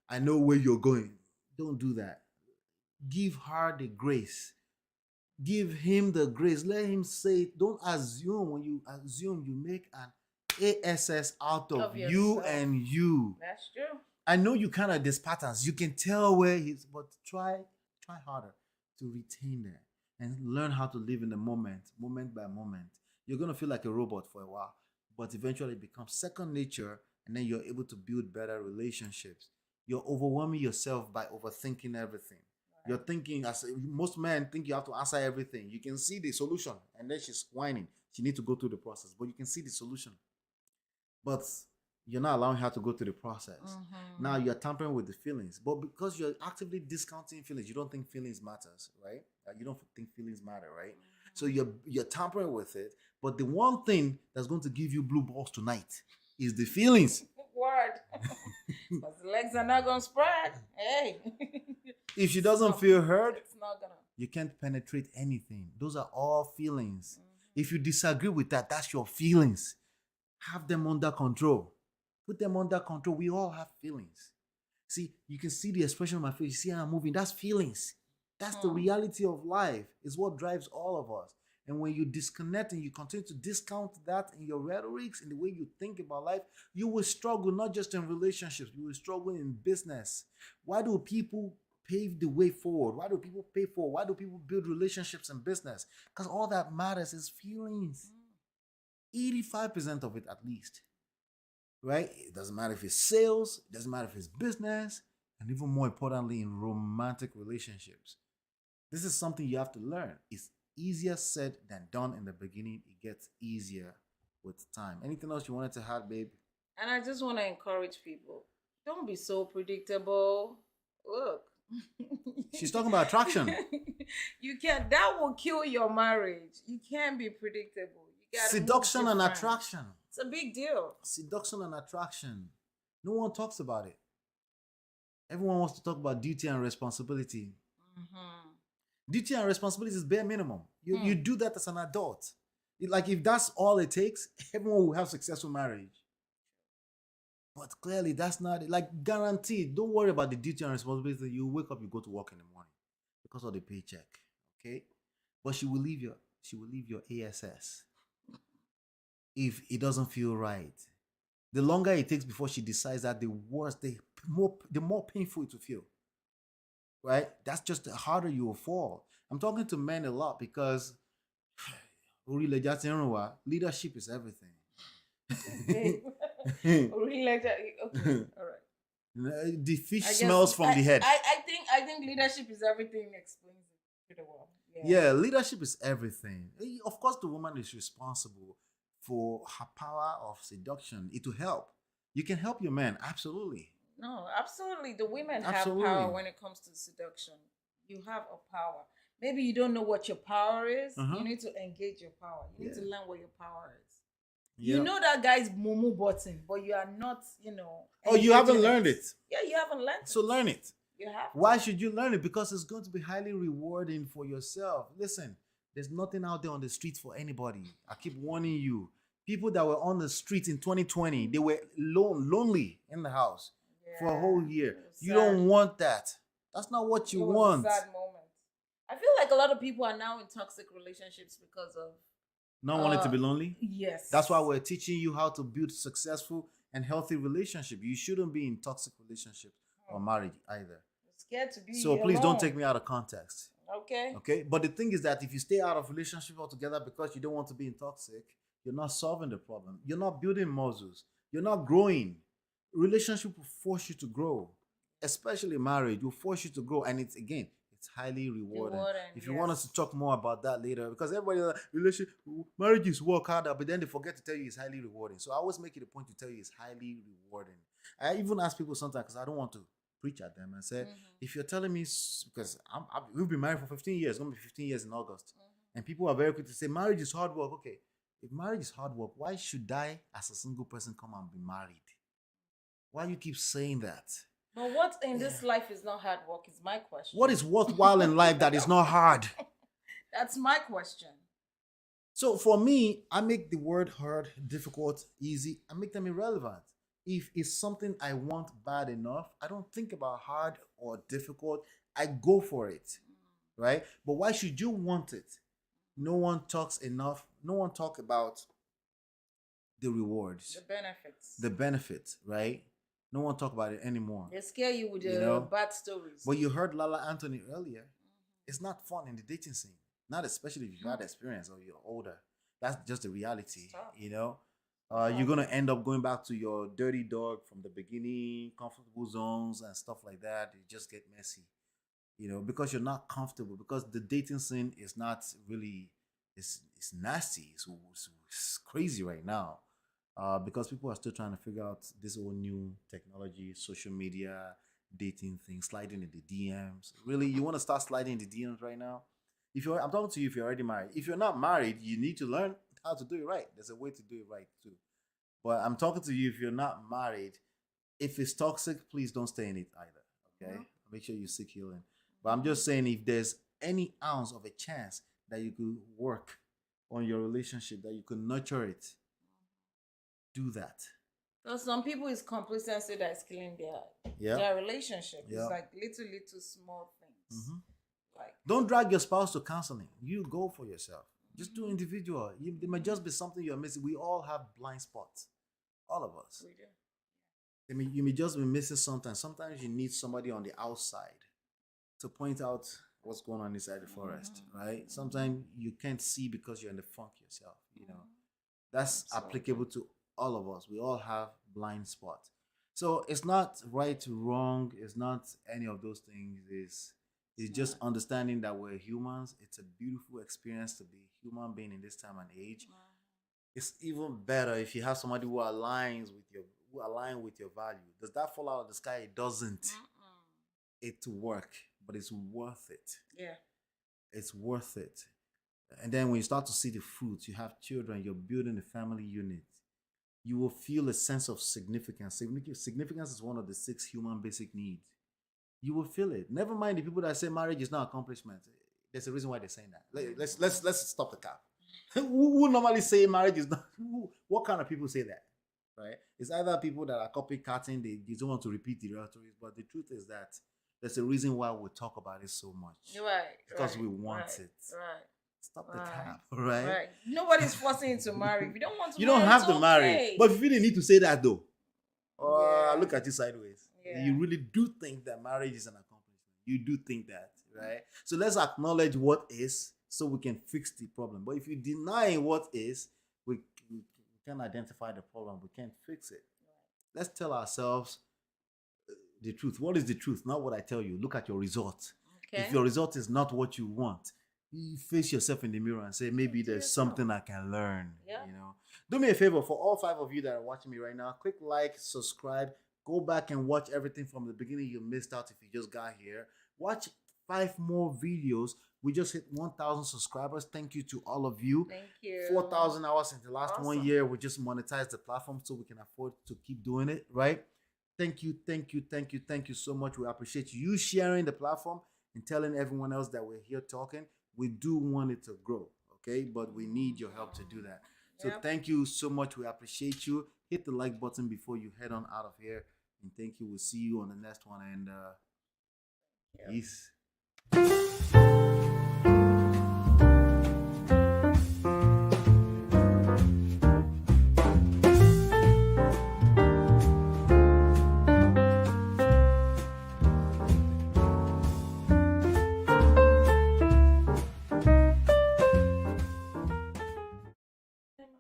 I know where you're going. Don't do that. Give her the grace. Give him the grace. Let him say it. Don't assume. When you assume, you make an ass out of you yourself. and you. That's true. I know you kind of these patterns. You can tell where he's, but try harder to retain that and learn how to live in the moment by moment. You're gonna feel like a robot for a while, but eventually it becomes second nature, and then you're able to build better relationships. You're overwhelming yourself by overthinking everything. You're thinking, as most men think, you have to answer everything. You can see the solution, and then she's whining. She needs to go through the process, but you can see the solution. But you're not allowing her to go through the process. Now you're tampering with the feelings, but because you're actively discounting feelings, you don't think feelings matters, right? You don't think feelings matter, right? So you're tampering with it. But the one thing that's going to give you blue balls tonight is the feelings. Word. Because the legs are not gonna spread. Hey. If she doesn't feel heard, It's not gonna. you can't penetrate anything. Those are all feelings. If you disagree with that, that's your feelings. Have them under control. Put them under control. We all have feelings. See, you can see the expression on my face. You see how I'm moving. That's feelings. That's the reality of life. It's what drives all of us. And when you disconnect and you continue to discount that in your rhetorics, in the way you think about life, you will struggle not just in relationships, you will struggle in business. Why do people pave the way forward? Why do people pay forward? Why do people build relationships in business? Because all that matters is feelings. 85% of it at least. Right? It doesn't matter if it's sales, it doesn't matter if it's business, and even more importantly, in romantic relationships. This is something you have to learn. It's easier said than done in the beginning. It gets easier with time. Anything else you wanted to add, babe? And I just want to encourage people. Don't be so predictable. Look. She's talking about attraction. You can't. That will kill your marriage. You can't be predictable. You gotta Seduction move and different. attraction. It's a big deal. Seduction and attraction. No one talks about it. Everyone wants to talk about duty and responsibility. Duty and responsibility is bare minimum. You do that as an adult. Like if that's all it takes, everyone will have successful marriage. But clearly that's not it. Like guaranteed. Don't worry about the duty and responsibility. You wake up, you go to work in the morning because of the paycheck. Okay? But she will leave your ASS if it doesn't feel right. The longer it takes before she decides that, the worse, the more painful it will feel. Right? That's just the harder you will fall. I'm talking to men a lot because leadership is everything. Really like that. Okay. All right. The fish I guess smells from the head. I think leadership is everything explains it pretty well. Yeah, leadership is everything. Of course, the woman is responsible for her power of seduction. It will help. You can help your man, absolutely. No, absolutely. The women Absolutely. have power when it comes to seduction. You have a power. Maybe you don't know what your power is. You need to engage your power. You need to learn what your power is. You know that guy's mumu button, but you are not, Oh, you haven't engaging learned it. Yeah, you haven't learned So it. learn it. You have to. Why should you learn it? Because it's going to be highly rewarding for yourself. Listen, there's nothing out there on the street for anybody. I keep warning you. People that were on the street in 2020, they were lonely in the house for a whole year. It was You sad. don't want that. That's not what you It was want. a sad moment. I feel like a lot of people are now in toxic relationships because of Not wanting to be lonely. yes. That's why we're teaching you how to build successful and healthy relationship. You shouldn't be in toxic relationships or marriage either. You're scared to be So please don't alone. take me out of context. Okay. Okay? But the thing is that if you stay out of relationship altogether because you don't want to be in toxic, you're not solving the problem. You're not building muscles. You're not growing. Relationship will force you to grow. Especially marriage will force you to grow. And it's highly rewarding. If you want us to talk more about that later, because everybody relationship marriage is work harder, but then they forget to tell you it's highly rewarding. So I always make it a point to tell you it's highly rewarding. I even ask people sometimes because I don't want to preach at them and say, if you're telling me, because we've been married for 15 years, it's going to be 15 years in August, and people are very quick to say marriage is hard work. Okay, if marriage is hard work, why should I as a single person come and be married? Why you keep saying that? But what in this life is not hard work is my question. What is worthwhile in life that is not hard? That's my question. So for me, I make the word hard, difficult, easy. I make them irrelevant. If it's something I want bad enough, I don't think about hard or difficult. I go for it, right? But why should you want it? No one talks enough. No one talk about the rewards, The benefits. the benefits, right? No one talk about it anymore. They scare you with the You know? bad stories. But you heard Lala Anthony earlier. It's not fun in the dating scene. Not especially if you've had experience or you're older. That's just the reality, It's tough. you know. You're gonna end up going back to your dirty dog from the beginning, comfortable zones and stuff like that. It just get messy, you know, because you're not comfortable. Because the dating scene is not really, it's nasty. It's crazy right now, because people are still trying to figure out this whole new technology, social media, dating thing, sliding in the DMs. Really, you want to start sliding in the DMs right now? I'm talking to you if you're already married. If you're not married, you need to learn how to do it right. There's a way to do it right too. But I'm talking to you if you're not married. If it's toxic, please don't stay in it either. Okay? Make sure you seek healing. But I'm just saying, if there's any ounce of a chance that you could work on your relationship, that you could nurture it, do that. So some people is complacency that is killing Yeah. their relationship. Yeah. It's like little small things. Like Don't drag your spouse to counseling. You go for yourself. Just do individual. There might just be something you're missing. We all have blind spots. All of us. we do. You may just be missing something. Sometimes you need somebody on the outside to point out what's going on inside the forest, right? Sometimes you can't see because you're in the funk yourself, you know. That's applicable to all of us. We all have blind spots. So it's not right, wrong. It's not any of those things. It's just understanding that we're humans. It's a beautiful experience to be a human being in this time and age. It's even better if you have somebody who align with your value. Does that fall out of the sky? It doesn't. It to work, but it's worth it. Yeah. It's worth it. And then when you start to see the fruits, you have children, you're building a family unit, you will feel a sense of significance. Significance is one of the 6 human basic needs. You will feel it. Never mind the people that say marriage is not accomplishment. There's a reason why they're saying that. Let's stop the cap. Who normally say marriage is not? What kind of people say that? Right? It's either people that are copycatting. They don't want to repeat the rhetoric. But the truth is that there's a reason why we talk about it so much. Right. Because we want it. Right. Stop the cap, right? Right. Nobody's forcing you to marry. If you don't want to You marry, don't have it's to marry. okay. But if you really need to say that though, Yeah. I look at you sideways. Yeah. You really do think that marriage is an accomplishment. You do think that, right? So let's acknowledge what is so we can fix the problem. But if you deny what is, we can't identify the problem. We can't fix it. Let's tell ourselves the truth. What is the truth? Not what I tell you. Look at your result. Okay. If your result is not what you want, you face yourself in the mirror and say, maybe there's something I can learn. Yeah. You know, do me a favor, for all 5 of you that are watching me right now, click like, subscribe, go back and watch everything from the beginning. You missed out if you just got here. Watch 5 more videos. We just hit 1,000 subscribers. Thank you to all of you. Thank you. 4,000 hours in the last 1 Awesome. year. We just monetized the platform so we can afford to keep doing it, right? Thank you so much. We appreciate you sharing the platform and telling everyone else that we're here talking. We do want it to grow, okay? But we need your help to do that. So Yep. thank you so much. We appreciate you. Hit the like button before you head on out of here. And thank you. We'll see you on the next one. And peace.